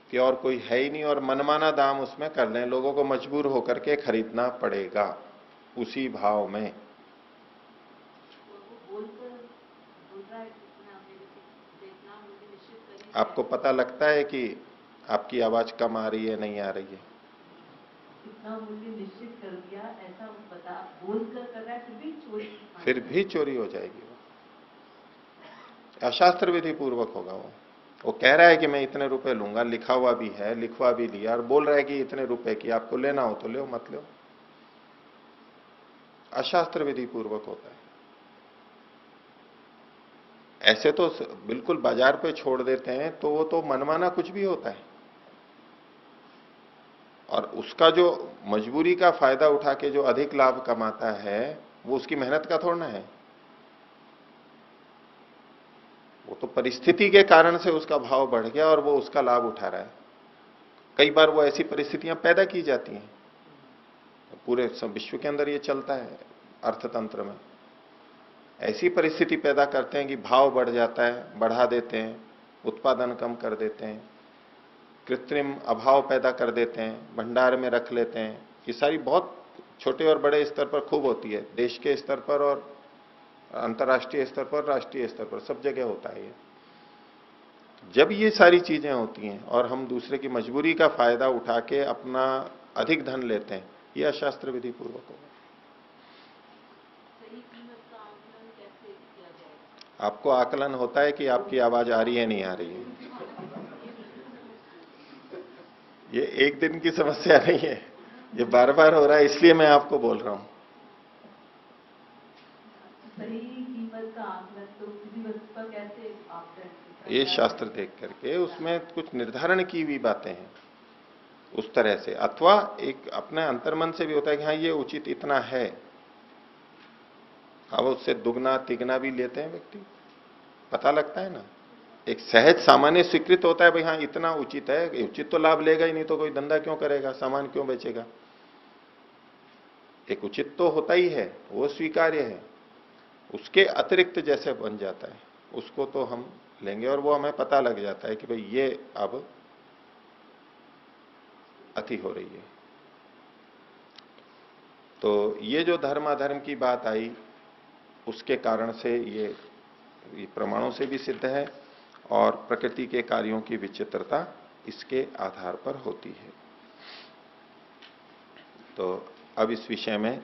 कि और कोई है ही नहीं और मनमाना दाम उसमें कर लें, लोगों को मजबूर होकर के खरीदना पड़ेगा उसी भाव में। बोलकर बोल रहा है कितना मेरे को देखना मुझे निश्चित करनी आपको पता लगता है कि आपकी आवाज कम आ रही है, नहीं आ रही है? कितना मुझे निश्चित कर दिया, ऐसा बता बोलकर कर रहा है, फिर भी चोरी हो जाएगी। वो अशास्त्र विधि पूर्वक होगा। वो कह रहा है कि मैं इतने रुपए लूंगा, लिखा हुआ भी है, लिखवा भी दिया, और बोल रहा है कि इतने रुपए की, आपको लेना हो तो लो, मत लो। अशास्त्र विधि पूर्वक होता है। ऐसे तो बिल्कुल बाजार पे छोड़ देते हैं तो वो तो मनमाना कुछ भी होता है, और उसका जो मजबूरी का फायदा उठा के जो अधिक लाभ कमाता है वो उसकी मेहनत का थोड़ा ना है। वो तो परिस्थिति के कारण से उसका भाव बढ़ गया और वो उसका लाभ उठा रहा है। कई बार वो ऐसी परिस्थितियां पैदा की जाती हैं, पूरे विश्व के अंदर ये चलता है। अर्थतंत्र में ऐसी परिस्थिति पैदा करते हैं कि भाव बढ़ जाता है, बढ़ा देते हैं, उत्पादन कम कर देते हैं, कृत्रिम अभाव पैदा कर देते हैं, भंडार में रख लेते हैं। ये सारी बहुत छोटे और बड़े स्तर पर खूब होती है, देश के स्तर पर और अंतर्राष्ट्रीय स्तर पर, राष्ट्रीय स्तर पर, सब जगह होता है ये। जब ये सारी चीजें होती हैं और हम दूसरे की मजबूरी का फायदा उठा के अपना अधिक धन लेते हैं, ये अशास्त्र विधि पूर्वक होगा। सही कीमत का आकलन कैसे किया जाएगा? आपको आकलन होता है कि आपकी आवाज आ रही है, नहीं आ रही है? ये एक दिन की समस्या नहीं है, ये बार बार हो रहा है, इसलिए मैं आपको बोल रहा हूं। सही कीमत का आकलन तो किसी वस्तु का कैसे आकलन? ये शास्त्र देख करके उसमें कुछ निर्धारण की हुई बातें हैं उस तरह से, अथवा एक अपने अंतर्मन से भी होता है कि हाँ ये उचित इतना है। अब उससे दुगना तिगना भी लेते हैं व्यक्ति, पता लगता है ना। एक सहज सामान्य स्वीकृत होता है भाई हाँ इतना उचित है, उचित तो लाभ लेगा ही, नहीं तो कोई धंधा क्यों करेगा, सामान क्यों बेचेगा। एक उचित तो होता ही है, वो स्वीकार्य है। उसके अतिरिक्त जैसे बन जाता है उसको तो हम लेंगे, और वो हमें पता लग जाता है कि भाई ये अब अति हो रही है। तो ये जो धर्म अधर्म की बात आई उसके कारण से ये प्रमाणों से भी सिद्ध है, और प्रकृति के कार्यों की विचित्रता इसके आधार पर होती है। तो अब इस विषय में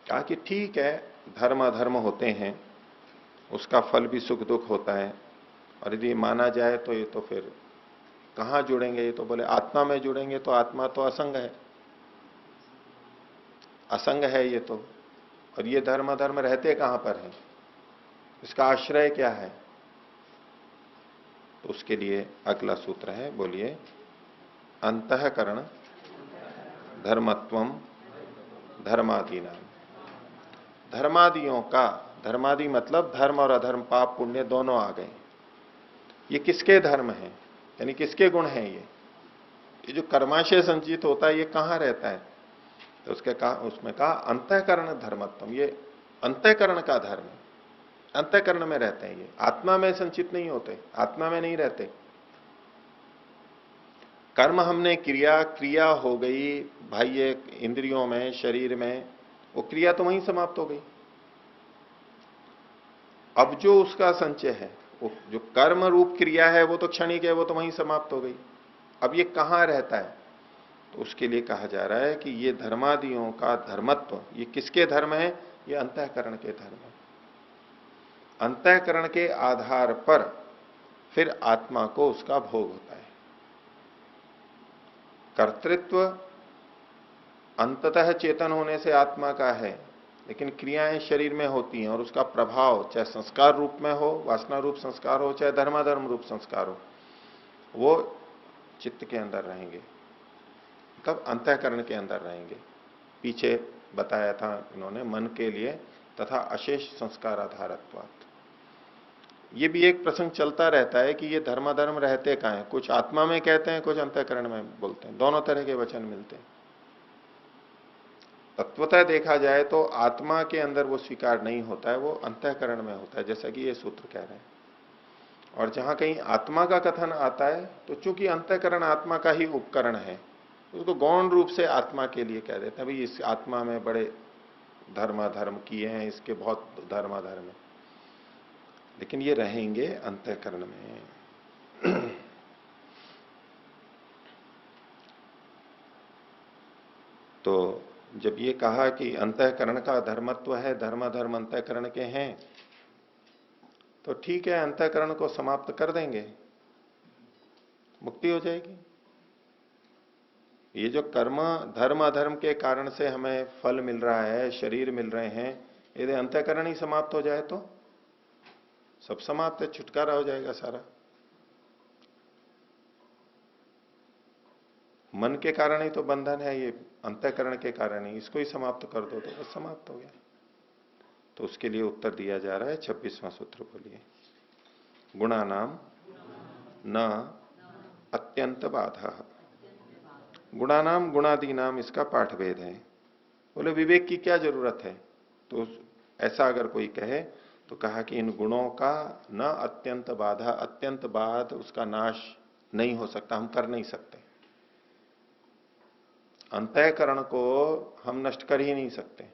कहा कि ठीक है, धर्म अधर्म होते हैं, उसका फल भी सुख दुख होता है, और यदि माना जाए तो ये तो फिर कहां जुड़ेंगे, ये तो बोले आत्मा में जुड़ेंगे, तो आत्मा तो असंग है, असंग है ये तो। और ये धर्म अधर्म रहते कहां पर है, इसका आश्रय क्या है? तो उसके लिए अगला सूत्र है, बोलिए। अंतःकरण धर्मत्वम धर्मादीना। धर्मादियों का, धर्मादि मतलब धर्म और अधर्म, पाप पुण्य दोनों आ गए। ये किसके धर्म हैं, यानी किसके गुण हैं? ये जो कर्माशय संचित होता है ये कहां रहता है? तो उसमें कहा अंतःकरण धर्मत्वम, ये अंतःकरण का धर्म है, अंतःकरण में रहते हैं ये, आत्मा में संचित नहीं होते, आत्मा में नहीं रहते। कर्म हमने क्रिया, क्रिया हो गई बाह्य इंद्रियों में, शरीर में, वो क्रिया तो वहीं समाप्त हो गई। अब जो उसका संचय है, वो जो कर्म रूप क्रिया है वो तो क्षणिक है, वो तो वहीं समाप्त हो गई। अब ये कहां रहता है? तो उसके लिए कहा जा रहा है कि ये धर्मादियों का धर्मत्व, ये किसके धर्म है? ये अंतःकरण के धर्म है। अंतःकरण के आधार पर फिर आत्मा को उसका भोग होता है। कर्तृत्व अंततः चेतन होने से आत्मा का है, लेकिन क्रियाएं शरीर में होती हैं और उसका प्रभाव चाहे संस्कार रूप में हो, वासना रूप संस्कार हो, चाहे धर्माधर्म रूप संस्कार हो, वो चित्त के अंदर रहेंगे। मतलब अंतःकरण के अंदर रहेंगे। पीछे बताया था इन्होंने मन के लिए तथा अशेष संस्कार आधारत्वात्। ये भी एक प्रसंग चलता रहता है कि ये धर्माधर्म रहते कहाँ हैं, कुछ आत्मा में कहते हैं, कुछ अंतःकरण में बोलते हैं, दोनों तरह के वचन मिलते हैं। तत्वतः देखा जाए तो आत्मा के अंदर वो स्वीकार नहीं होता है, वो अंतःकरण में होता है, जैसा कि ये सूत्र कह रहे हैं। और जहां कहीं आत्मा का कथन आता है तो चूंकि अंतःकरण आत्मा का ही उपकरण है, उसको गौण रूप से आत्मा के लिए कह देते हैं, भाई इस आत्मा में बड़े धर्माधर्म किए हैं, इसके बहुत धर्माधर्म है, लेकिन ये रहेंगे अंतःकरण में। तो जब ये कहा कि अंतःकरण का धर्मत्व है, धर्माधर्म अंतःकरण के हैं, तो ठीक है, अंतःकरण को समाप्त कर देंगे, मुक्ति हो जाएगी। ये जो कर्म धर्म अधर्म के कारण से हमें फल मिल रहा है, शरीर मिल रहे हैं, यदि अंतःकरण ही समाप्त हो जाए तो सब समाप्त है, छुटकारा हो जाएगा सारा। मन के कारण ही तो बंधन है, ये अंतःकरण के कारण ही, इसको ही समाप्त कर दो तो बस समाप्त हो गया। तो उसके लिए उत्तर दिया जा रहा है 26वां सूत्र, बोलिए। गुणानाम न अत्यंत बाधा। गुणानाम गुणादि नाम इसका पाठभेद है। बोले विवेक की क्या जरूरत है, तो ऐसा अगर कोई कहे तो कहा कि इन गुणों का न अत्यंत बाधा, अत्यंत बाद उसका नाश नहीं हो सकता, हम कर नहीं सकते। अंतःकरण को हम नष्ट कर ही नहीं सकते।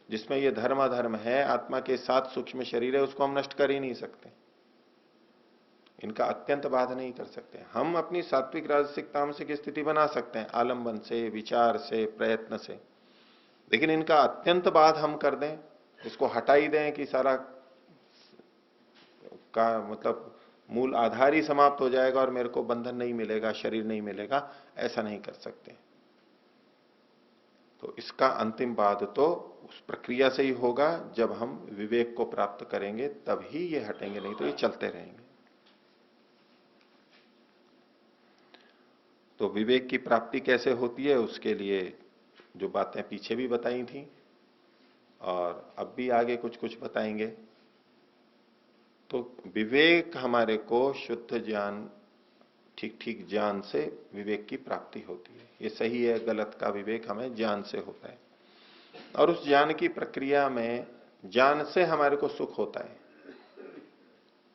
जिसमें ये धर्माधर्म है, आत्मा के साथ सूक्ष्म शरीर है, उसको हम नष्ट कर ही नहीं सकते, इनका अत्यंत बाध नहीं कर सकते। हम अपनी सात्विक राजसिक तामसिक स्थिति बना सकते हैं आलंबन से, विचार से, प्रयत्न से, लेकिन इनका अत्यंत बाध हम कर दें, इसको हटा ही दें कि सारा का मतलब मूल आधार ही समाप्त हो जाएगा और मेरे को बंधन नहीं मिलेगा, शरीर नहीं मिलेगा, ऐसा नहीं कर सकते। तो इसका अंतिम बाध तो उस प्रक्रिया से ही होगा, जब हम विवेक को प्राप्त करेंगे तब ही ये हटेंगे, नहीं तो ये चलते रहेंगे। तो विवेक की प्राप्ति कैसे होती है, उसके लिए जो बातें पीछे भी बताई थी और अब भी आगे कुछ कुछ बताएंगे। तो विवेक हमारे को शुद्ध ज्ञान, ठीक ठीक ज्ञान से विवेक की प्राप्ति होती है। ये सही है गलत का विवेक हमें ज्ञान से होता है, और उस ज्ञान की प्रक्रिया में ज्ञान से हमारे को सुख होता है।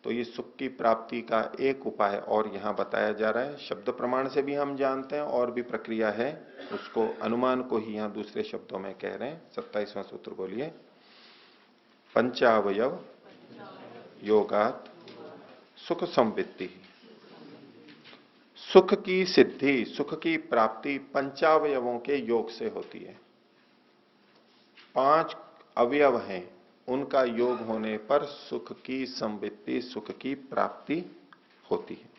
तो ये सुख की प्राप्ति का एक उपाय और यहां बताया जा रहा है। शब्द प्रमाण से भी हम जानते हैं, और भी प्रक्रिया है, उसको अनुमान को ही यहां दूसरे शब्दों में कह रहे हैं। 27वां सूत्र बोलिए। पंचावयव योगात सुख संवित्ति। सुख की सिद्धि, सुख की प्राप्ति पंचावयवों के योग से होती है। 5 अवयव हैं, उनका योग होने पर सुख की संवित्ति, सुख की प्राप्ति होती है।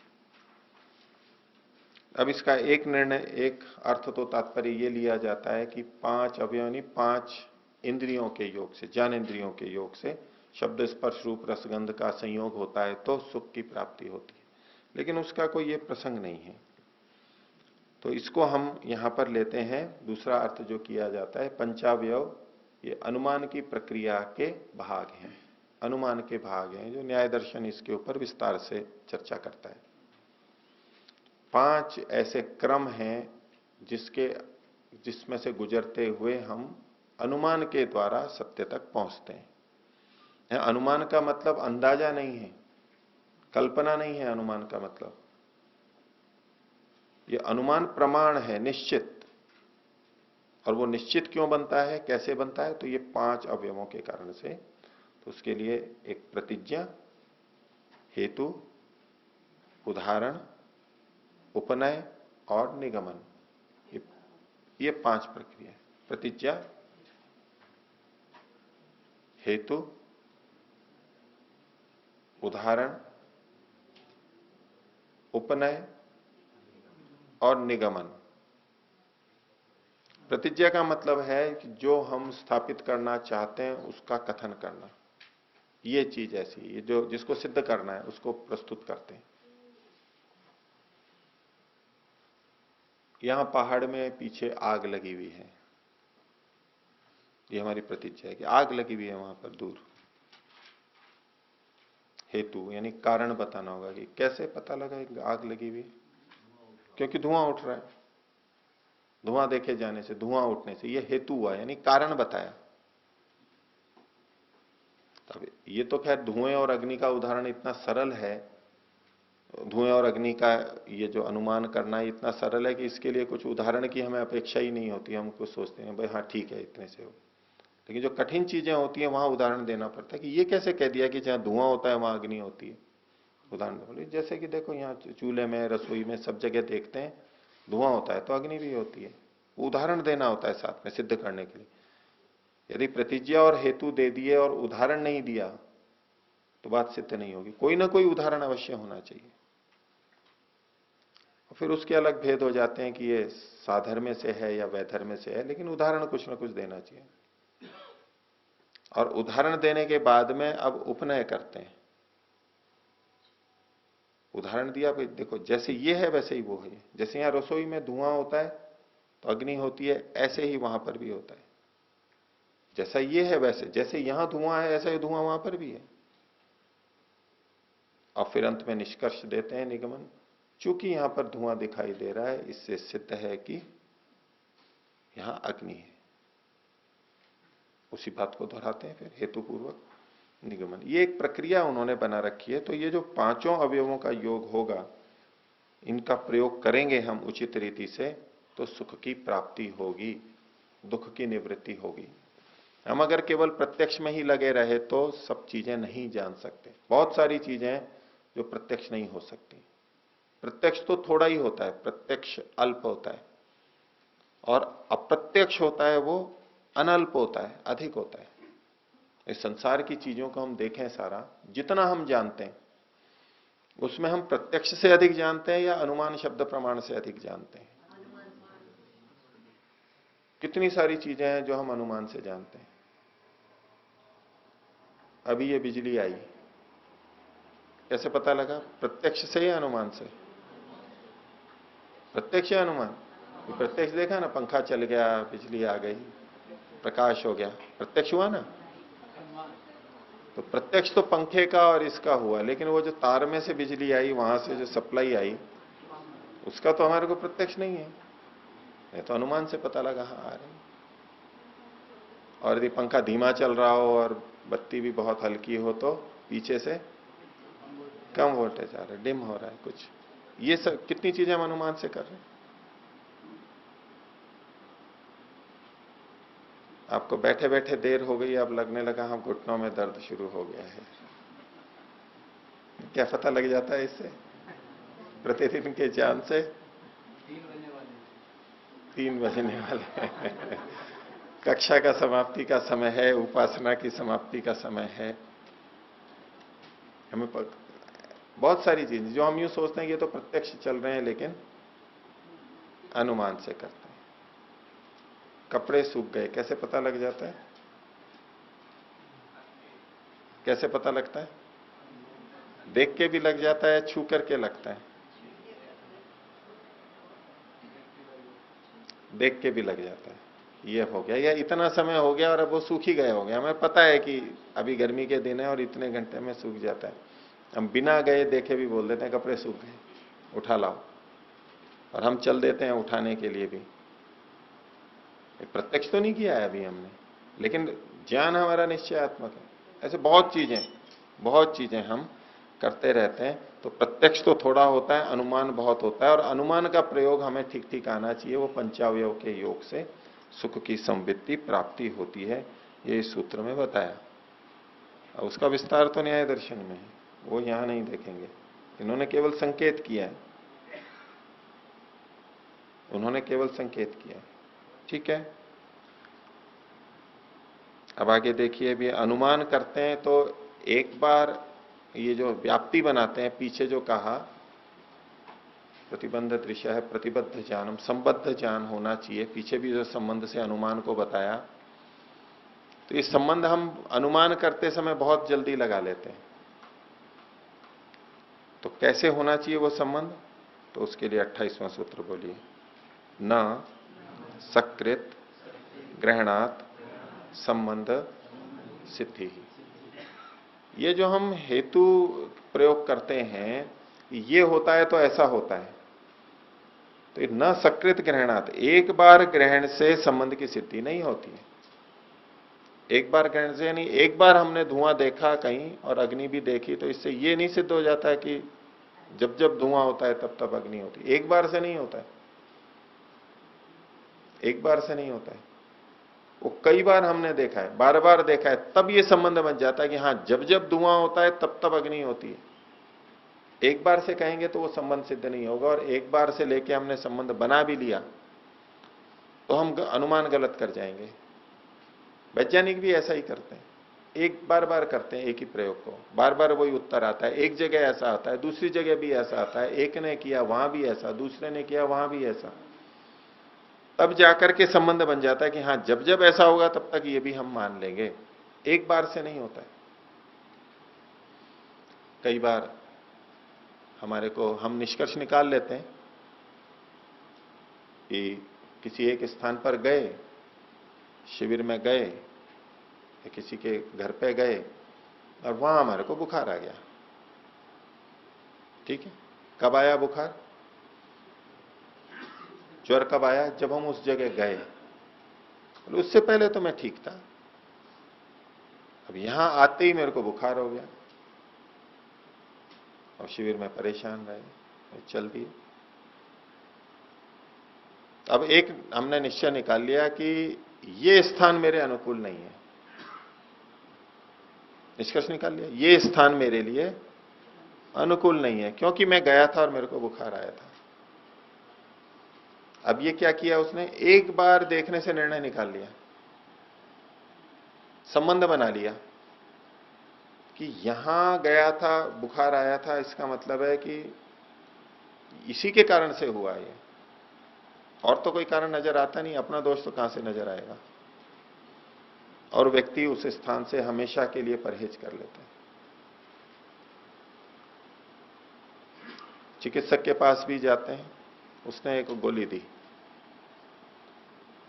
अब इसका एक निर्णय, एक अर्थ तो तात्पर्य ये लिया जाता है कि 5 अवयव यानी 5 इंद्रियों के योग से, ज्ञान इंद्रियों के योग से शब्द स्पर्श रूप रसगंध का संयोग होता है तो सुख की प्राप्ति होती है, लेकिन उसका कोई ये प्रसंग नहीं है। तो इसको हम यहां पर लेते हैं, दूसरा अर्थ जो किया जाता है, पंचावयव ये अनुमान की प्रक्रिया के भाग हैं, अनुमान के भाग हैं, जो न्याय दर्शन इसके ऊपर विस्तार से चर्चा करता है। 5 ऐसे क्रम हैं जिसमें से गुजरते हुए हम अनुमान के द्वारा सत्य तक पहुंचते हैं। अनुमान का मतलब अंदाजा नहीं है, कल्पना नहीं है। अनुमान का मतलब ये अनुमान प्रमाण है, निश्चित। और वो निश्चित क्यों बनता है, कैसे बनता है, तो ये 5 अवयवों के कारण से। तो उसके लिए एक प्रतिज्ञा, हेतु, उदाहरण, उपनय और निगमन, ये 5 प्रक्रिया। प्रतिज्ञा, हेतु, उदाहरण, उपनय और निगमन। प्रतिज्ञा का मतलब है कि जो हम स्थापित करना चाहते हैं उसका कथन करना, ये चीज ऐसी, ये जो जिसको सिद्ध करना है उसको प्रस्तुत करते हैं। यहां पहाड़ में पीछे आग लगी हुई है, ये हमारी प्रतिज्ञा है कि आग लगी हुई है वहां पर दूर। हेतु यानी कारण बताना होगा कि कैसे पता लगा आग लगी हुई, क्योंकि धुआं उठ रहा है, धुआं देखे जाने से, धुआं उठने से, ये हेतु हुआ यानी कारण बताया। अब ये तो खैर धुएं और अग्नि का उदाहरण इतना सरल है, धुएं और अग्नि का ये जो अनुमान करना है इतना सरल है कि इसके लिए कुछ उदाहरण की हमें अपेक्षा ही नहीं होती। हम कुछ सोचते हैं भाई हाँ ठीक है इतने से हो, लेकिन जो कठिन चीजें होती हैं वहां उदाहरण देना पड़ता है कि ये कैसे कह दिया कि जहां धुआं होता है वहां अग्नि होती है। उदाहरण बोलिए, जैसे कि देखो यहाँ चूल्हे में, रसोई में, सब जगह देखते हैं धुआं होता है तो अग्नि भी होती है। उदाहरण देना होता है साथ में सिद्ध करने के लिए। यदि प्रतिज्ञा और हेतु दे दिए और उदाहरण नहीं दिया तो बात सिद्ध नहीं होगी। कोई ना कोई उदाहरण अवश्य होना चाहिए। फिर उसके अलग भेद हो जाते हैं कि ये साधर्म्य से है या वैधर्म्य से है, लेकिन उदाहरण कुछ ना कुछ देना चाहिए। और उदाहरण देने के बाद में अब उपनय करते हैं। उदाहरण दिया भाई देखो जैसे ये है वैसे ही वो है। जैसे यहां रसोई में धुआं होता है तो अग्नि होती है, ऐसे ही वहां पर भी होता है। जैसा ये है वैसे, जैसे यहां धुआं है ऐसा ही धुआं वहां पर भी है। और फिर अंत में निष्कर्ष देते हैं, निगमन, चूंकि यहां पर धुआं दिखाई दे रहा है इससे सिद्ध है कि यहां अग्नि है। उसी बात को दोहराते हैं फिर हेतुपूर्वक निगमन। ये एक प्रक्रिया उन्होंने बना रखी है। तो ये जो पांचों अवयवों का योग होगा, इनका प्रयोग करेंगे हम उचित रीति से तो सुख की प्राप्ति होगी, दुख की निवृत्ति होगी। हम अगर केवल प्रत्यक्ष में ही लगे रहे तो सब चीजें नहीं जान सकते। बहुत सारी चीजें जो प्रत्यक्ष नहीं हो सकती। प्रत्यक्ष तो थोड़ा ही होता है, प्रत्यक्ष अल्प होता है, और अप्रत्यक्ष होता है वो अनल्प होता है, अधिक होता है। इस संसार की चीजों को हम देखें सारा, जितना हम जानते हैं उसमें हम प्रत्यक्ष से अधिक जानते हैं या अनुमान शब्द प्रमाण से अधिक जानते हैं? कितनी सारी चीजें हैं जो हम अनुमान से जानते हैं। अभी ये बिजली आई, कैसे पता लगा? प्रत्यक्ष से या अनुमान से? प्रत्यक्ष या अनुमान? प्रत्यक्ष देखा ना, पंखा चल गया, बिजली आ गई, प्रकाश हो गया, प्रत्यक्ष हुआ ना। तो प्रत्यक्ष तो पंखे का और इसका हुआ, लेकिन वो जो तार में से बिजली आई, वहां से जो सप्लाई आई, उसका तो हमारे को प्रत्यक्ष नहीं है। ये तो अनुमान से पता लगा हाँ आ रही। और यदि पंखा धीमा चल रहा हो और बत्ती भी बहुत हल्की हो तो पीछे से कम वोल्टेज आ रहा है, डिम हो रहा है कुछ। ये सब कितनी चीजें हम अनुमान से कर रहे हैं। आपको बैठे बैठे देर हो गई, अब लगने लगा हम घुटनों में दर्द शुरू हो गया है, क्या पता लग जाता है इससे? प्रतिदिन के ज्ञान से 3 बजने वाले कक्षा का समाप्ति का समय है, उपासना की समाप्ति का समय है। हमें बहुत सारी चीजें जो हम यूं सोचते हैं कि ये तो प्रत्यक्ष चल रहे हैं, लेकिन अनुमान से करते हैं। कपड़े सूख गए, कैसे पता लग जाता है? कैसे पता लगता है? देख के भी लग जाता है, छू करके लगता है? देख के भी लग जाता है। ये हो गया या इतना समय हो गया और अब वो सूख ही गए हो गया। हमें पता है कि अभी गर्मी के दिन है और इतने घंटे में सूख जाता है। हम बिना गए देखे भी बोल देते हैं कपड़े सूख गए, उठा लाओ, और हम चल देते हैं उठाने के लिए भी। प्रत्यक्ष तो नहीं किया है अभी हमने, लेकिन ज्ञान हमारा निश्चयात्मक है। ऐसे बहुत चीजें हम करते रहते हैं। तो प्रत्यक्ष तो थोड़ा होता है, अनुमान बहुत होता है, और अनुमान का प्रयोग हमें ठीक ठीक आना चाहिए। वो पंचावयव के योग से सुख की संवित्ति प्राप्ति होती है, ये इस सूत्र में बताया। अब उसका विस्तार तो न्याय दर्शन में है, वो यहां नहीं देखेंगे। इन्होंने केवल संकेत किया है, उन्होंने केवल संकेत किया है। ठीक है, अब आगे देखिए। भी अनुमान करते हैं तो एक बार ये जो व्याप्ति बनाते हैं, पीछे जो कहा प्रतिबंध दृश्य है, प्रतिबद्ध ज्ञानम, संबद्ध ज्ञान होना चाहिए। पीछे भी जो संबंध से अनुमान को बताया, तो ये संबंध हम अनुमान करते समय बहुत जल्दी लगा लेते हैं। तो कैसे होना चाहिए वो संबंध? तो उसके लिए 28वां सूत्र बोलिए। न सकृत ग्रहणात् संबंध सिद्धि। ये जो हम हेतु प्रयोग करते हैं, ये होता है तो ऐसा होता है, तो न सकृत ग्रहणात्, एक बार ग्रहण से संबंध की सिद्धि नहीं होती है। एक बार ग्रहण से यानी एक बार हमने धुआं देखा कहीं और अग्नि भी देखी, तो इससे ये नहीं सिद्ध हो जाता है कि जब जब धुआं होता है तब तब अग्नि होती है। एक बार से नहीं होता है, एक बार से नहीं होता है, वो कई बार हमने देखा है, बार बार देखा है, तब ये संबंध बन जाता है कि हाँ जब जब धुआं होता है तब तब अग्नि होती है। एक बार से कहेंगे तो वो संबंध सिद्ध नहीं होगा, और एक बार से लेके हमने संबंध बना भी लिया तो हम अनुमान गलत कर जाएंगे। वैज्ञानिक भी ऐसा ही करते हैं, एक बार बार करते हैं एक ही प्रयोग को, बार बार वही उत्तर आता है, एक जगह ऐसा आता है, दूसरी जगह भी ऐसा आता है, एक ने किया वहां भी ऐसा, दूसरे ने किया वहां भी ऐसा, तब जाकर के संबंध बन जाता है कि हाँ जब जब ऐसा होगा तब तक ये भी हम मान लेंगे। एक बार से नहीं होता है। कई बार हमारे को हम निष्कर्ष निकाल लेते हैं कि किसी एक स्थान पर गए, शिविर में गए या किसी के घर पे गए और वहां हमारे को बुखार आ गया। ठीक है, कब आया बुखार, ज्वर कब आया, जब हम उस जगह गए। उससे पहले तो मैं ठीक था, अब यहां आते ही मेरे को बुखार हो गया और शिविर में परेशान रहे, चल दिए। अब एक हमने निश्चय निकाल लिया कि ये स्थान मेरे अनुकूल नहीं है, निष्कर्ष निकाल लिया ये स्थान मेरे लिए अनुकूल नहीं है, क्योंकि मैं गया था और मेरे को बुखार आया था। अब ये क्या किया उसने, एक बार देखने से निर्णय निकाल लिया, संबंध बना लिया कि यहां गया था बुखार आया था, इसका मतलब है कि इसी के कारण से हुआ ये, और तो कोई कारण नजर आता नहीं, अपना दोष तो कहां से नजर आएगा। और व्यक्ति उस स्थान से हमेशा के लिए परहेज कर लेते हैं। चिकित्सक के पास भी जाते हैं, उसने एक गोली दी,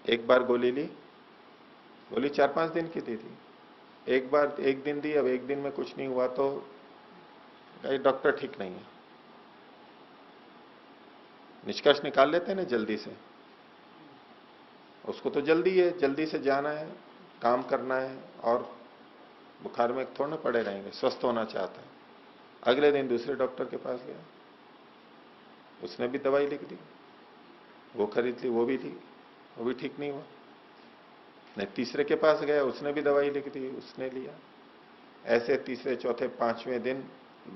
एक बार गोली ली, गोली 4-5 दिन की दी थी, एक बार एक दिन दी, अब एक दिन में कुछ नहीं हुआ तो डॉक्टर ठीक नहीं है। निष्कर्ष निकाल लेते हैं ना जल्दी से, उसको तो जल्दी है, जल्दी से जाना है, काम करना है, और बुखार में थोड़ा ना पड़े रहेंगे, स्वस्थ होना चाहता है। अगले दिन दूसरे डॉक्टर के पास गया, उसने भी दवाई लिख दी, वो खरीद ली, वो भी ली, वो भी ठीक नहीं हुआ। नहीं, तीसरे के पास गया, उसने भी दवाई लिख दी, उसने लिया। ऐसे तीसरे चौथे 5वें दिन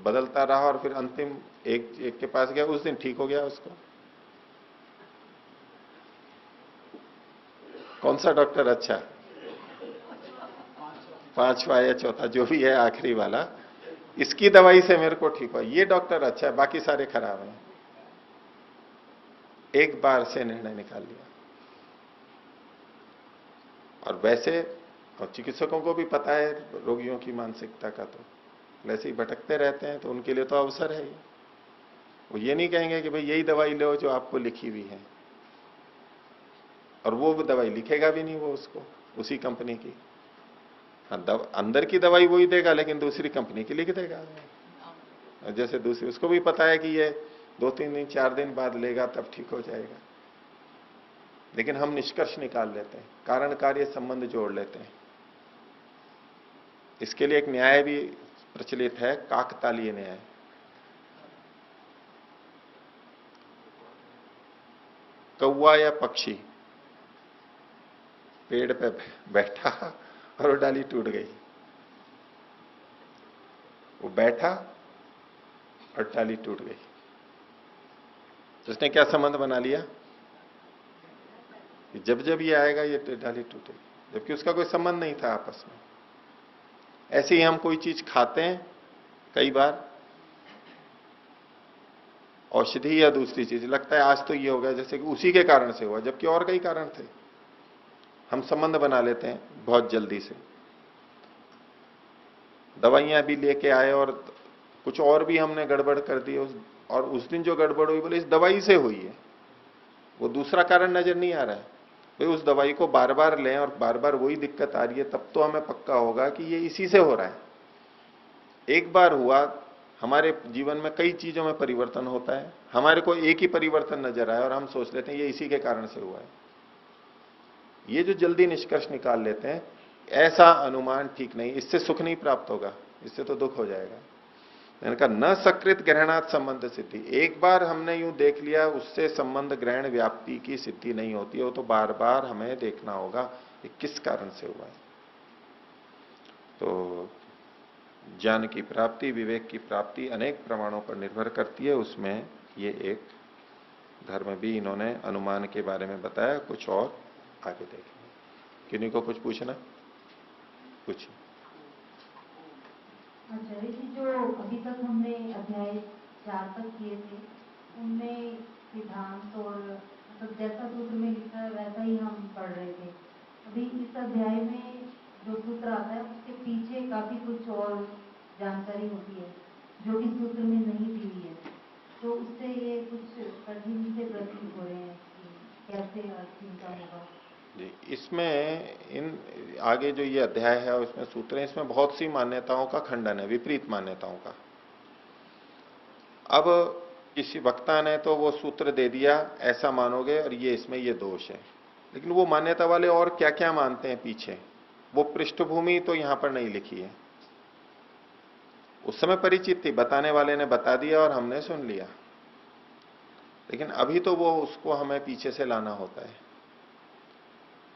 बदलता रहा, और फिर अंतिम एक के पास गया, उस दिन ठीक हो गया उसको। कौन सा डॉक्टर अच्छा, 5वां या चौथा जो भी है, आखिरी वाला, इसकी दवाई से मेरे को ठीक हुआ, ये डॉक्टर अच्छा है, बाकी सारे खराब हैं। एक बार से निर्णय निकाल लिया। और वैसे और चिकित्सकों को भी पता है रोगियों की मानसिकता का, तो वैसे ही भटकते रहते हैं, तो उनके लिए तो अवसर है ये। वो ये नहीं कहेंगे कि भाई यही दवाई लो जो आपको लिखी हुई है, और वो दवाई लिखेगा भी नहीं वो उसको, उसी कंपनी की। हाँ, अंदर की दवाई वही देगा, लेकिन दूसरी कंपनी की लिख देगा। जैसे दूसरी, उसको भी पता है कि ये 2-3 दिन 4 दिन बाद लेगा तब ठीक हो जाएगा, लेकिन हम निष्कर्ष निकाल लेते हैं, कारण कार्य संबंध जोड़ लेते हैं। इसके लिए एक न्याय भी प्रचलित है, काकतालीय न्याय। कौवा या पक्षी पेड़ पे बैठा और वो डाली टूट गई, वो बैठा और डाली टूट गई, तो उसने क्या संबंध बना लिया कि जब जब ये आएगा ये डाली टूटेगी, जबकि उसका कोई संबंध नहीं था आपस में। ऐसे ही हम कोई चीज खाते हैं, कई बार औषधि या दूसरी चीज, लगता है आज तो ये हो गया, जैसे कि उसी के कारण से हुआ, जबकि और कई कारण थे। हम संबंध बना लेते हैं बहुत जल्दी से। दवाइयां भी लेके आए और कुछ और भी हमने गड़बड़ कर दी, और उस दिन जो गड़बड़ हुई बोले इस दवाई से हुई है, वो दूसरा कारण नजर नहीं आ रहा है। भाई उस दवाई को बार बार लें और बार बार वही दिक्कत आ रही है, तब तो हमें पक्का होगा कि ये इसी से हो रहा है। एक बार हुआ, हमारे जीवन में कई चीजों में परिवर्तन होता है, हमारे को एक ही परिवर्तन नजर आया और हम सोच लेते हैं ये इसी के कारण से हुआ है। ये जो जल्दी निष्कर्ष निकाल लेते हैं, ऐसा अनुमान ठीक नहीं, इससे सुख नहीं प्राप्त होगा, इससे तो दुख हो जाएगा। मैंने कहा न सकृत ग्रहणात् संबंध सिद्धि, एक बार हमने यूं देख लिया उससे संबंध ग्रहण व्याप्ति की सिद्धि नहीं होती है, वो तो बार बार हमें देखना होगा कि किस कारण से हुआ है। तो ज्ञान की प्राप्ति, विवेक की प्राप्ति अनेक प्रमाणों पर निर्भर करती है, उसमें ये एक धर्म भी इन्होंने अनुमान के बारे में बताया। कुछ और आगे देखेंगे। किन्हीं को कुछ पूछना? पूछिए। आचार्य जी, जो अभी तक हमने अध्याय 4 तक किए थे, उनमें सिद्धांत और मतलब जैसा सूत्र में लिखा है वैसा ही हम पढ़ रहे थे। अभी इस अध्याय में जो सूत्र आता है उसके पीछे काफी कुछ और जानकारी होती है जो कि सूत्र में नहीं दी हुई है, तो उससे ये कुछ कठिन से प्रतीत हो रहे हैं कि कैसे अर्थ इनका होगा। जी, इसमें इन आगे जो ये अध्याय है उसमें सूत्र है, इसमें बहुत सी मान्यताओं का खंडन है, विपरीत मान्यताओं का। अब किसी वक्ता ने तो वो सूत्र दे दिया, ऐसा मानोगे और ये इसमें ये दोष है, लेकिन वो मान्यता वाले और क्या क्या मानते हैं पीछे, वो पृष्ठभूमि तो यहां पर नहीं लिखी है। उस समय परिचित थी, बताने वाले ने बता दिया और हमने सुन लिया, लेकिन अभी तो वो उसको हमें पीछे से लाना होता है,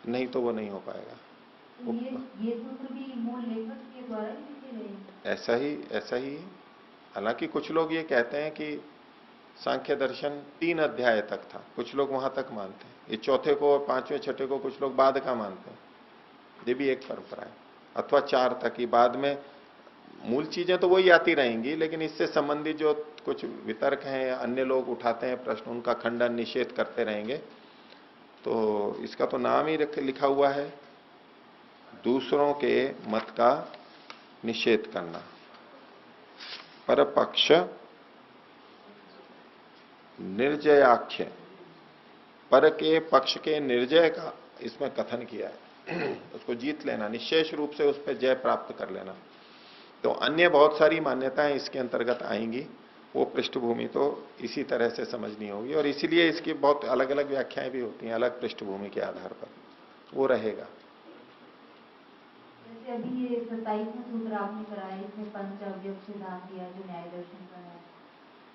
नहीं तो वो नहीं हो पाएगा। तो ये सूत्र भी मूल लेखक के द्वारा ही लिखे गए हैं? ऐसा ही। हालांकि कुछ लोग ये कहते हैं कि सांख्य दर्शन 3 अध्याय तक था, कुछ लोग वहां तक मानते हैं, ये चौथे को और 5वें छठे को कुछ लोग बाद का मानते हैं, ये भी एक परंपरा है। अथवा 4 तक ही, बाद में मूल चीजें तो वही आती रहेंगी, लेकिन इससे संबंधित जो कुछ वितर्क हैं, अन्य लोग उठाते हैं प्रश्न, उनका खंडन निषेध करते रहेंगे। तो इसका तो नाम ही लिखा हुआ है, दूसरों के मत का निषेध करना, परपक्ष निर्जयाख्य, पर के पक्ष के निर्जय का इसमें कथन किया है। उसको जीत लेना, निश्चेष रूप से उस पर जय प्राप्त कर लेना। तो अन्य बहुत सारी मान्यताएं इसके अंतर्गत आएंगी, वो पृष्ठभूमि तो इसी तरह से समझनी होगी, और इसीलिए इसकी बहुत अलग अलग व्याख्याएं भी होती हैं अलग पृष्ठभूमि के आधार पर, वो रहेगा। जैसे अभी ये 27वां सूत्र आपने कराया, इसमें पंच अवयव सिद्धांत दिया जो न्याय दर्शन का है,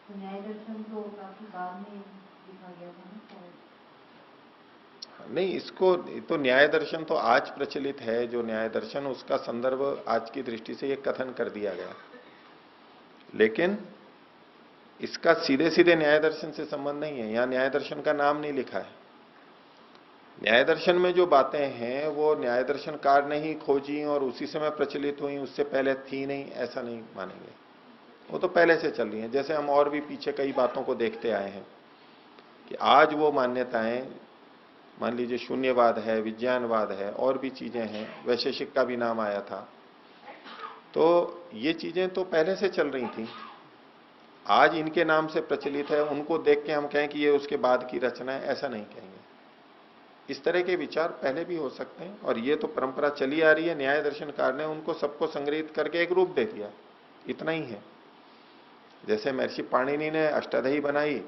तो न्याय दर्शन तो काफी बाद में लिखा गया था ना शायद। नहीं, इसको तो न्याय दर्शन तो आज प्रचलित है, जो न्याय दर्शन उसका संदर्भ आज की दृष्टि से ये कथन कर दिया गया, लेकिन इसका सीधे सीधे न्याय दर्शन से संबंध नहीं है। यहां न्याय दर्शन का नाम नहीं लिखा है। न्याय दर्शन में जो बातें हैं वो न्याय दर्शनकार ने ही खोजी और उसी समय प्रचलित हुई, उससे पहले थी नहीं, ऐसा नहीं मानेंगे। वो तो पहले से चल रही है। जैसे हम और भी पीछे कई बातों को देखते आए हैं कि आज वो मान्यताएं, मान लीजिए शून्यवाद है, विज्ञानवाद है, और भी चीजें हैं, वैशेषिक का भी नाम आया था, तो ये चीजें तो पहले से चल रही थी, आज इनके नाम से प्रचलित है, उनको देख के हम कहें कि ये उसके बाद की रचना है, ऐसा नहीं कहेंगे। इस तरह के विचार पहले भी हो सकते हैं, और ये तो परंपरा चली आ रही है। न्याय दर्शनकार ने उनको सबको संग्रहित करके एक रूप दे दिया, इतना ही है। जैसे महर्षि पाणिनि ने अष्टादही बनाई,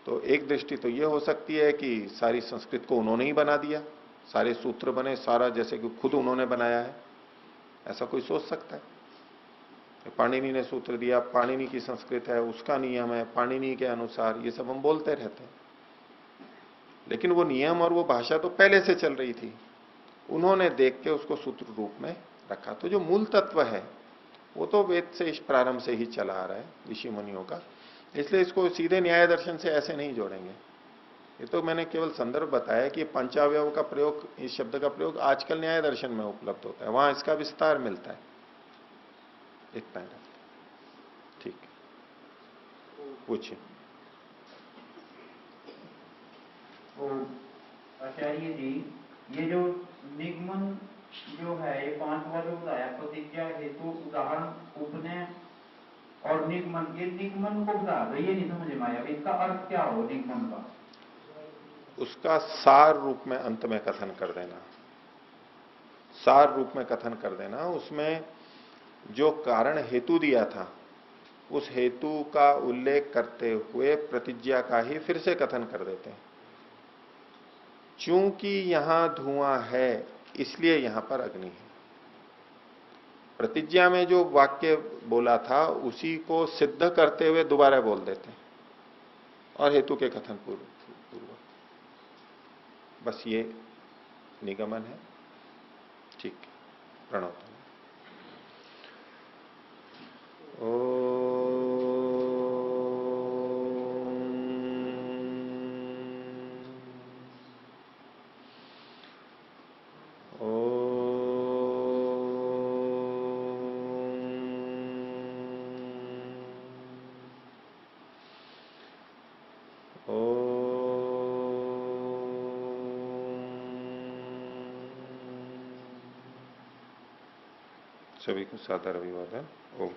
तो एक दृष्टि तो ये हो सकती है कि सारी संस्कृत को उन्होंने ही बना दिया, सारे सूत्र बने, सारा जैसे कि खुद उन्होंने बनाया है, ऐसा कोई सोच सकता है। पाणिनि ने सूत्र दिया, पाणिनि की संस्कृत है, उसका नियम है, पाणिनि के अनुसार, ये सब हम बोलते रहते हैं, लेकिन वो नियम और वो भाषा तो पहले से चल रही थी, उन्होंने देख के उसको सूत्र रूप में रखा। तो जो मूल तत्व है वो तो वेद से इस प्रारंभ से ही चला आ रहा है ऋषि मुनियों का, इसलिए इसको सीधे न्याय दर्शन से ऐसे नहीं जोड़ेंगे। ये तो मैंने केवल संदर्भ बताया कि पंचावयव का प्रयोग, इस शब्द का प्रयोग आजकल न्याय दर्शन में उपलब्ध होता है, वहां इसका विस्तार मिलता है, इतना है। ठीक, पूछिए। तो आचार्य जी, ये जो निगमन जो है, ये 5वां जो बताया, प्रतिज्ञा हेतु उदाहरण उपनय और निगमन, ये निगमन को बता दो, ये नहीं समझ में आया, इसका अर्थ क्या हो निगमन का? उसका सार रूप में अंत में कथन कर देना, सार रूप में कथन कर देना। उसमें जो कारण हेतु दिया था उस हेतु का उल्लेख करते हुए प्रतिज्ञा का ही फिर से कथन कर देते हैं। चूंकि यहां धुआं है इसलिए यहां पर अग्नि है। प्रतिज्ञा में जो वाक्य बोला था उसी को सिद्ध करते हुए दोबारा बोल देते हैं और हेतु के कथन पूर्वक। बस ये निगमन है। ठीक है, प्रणव। सभी को सादर अभिवादन। ओम।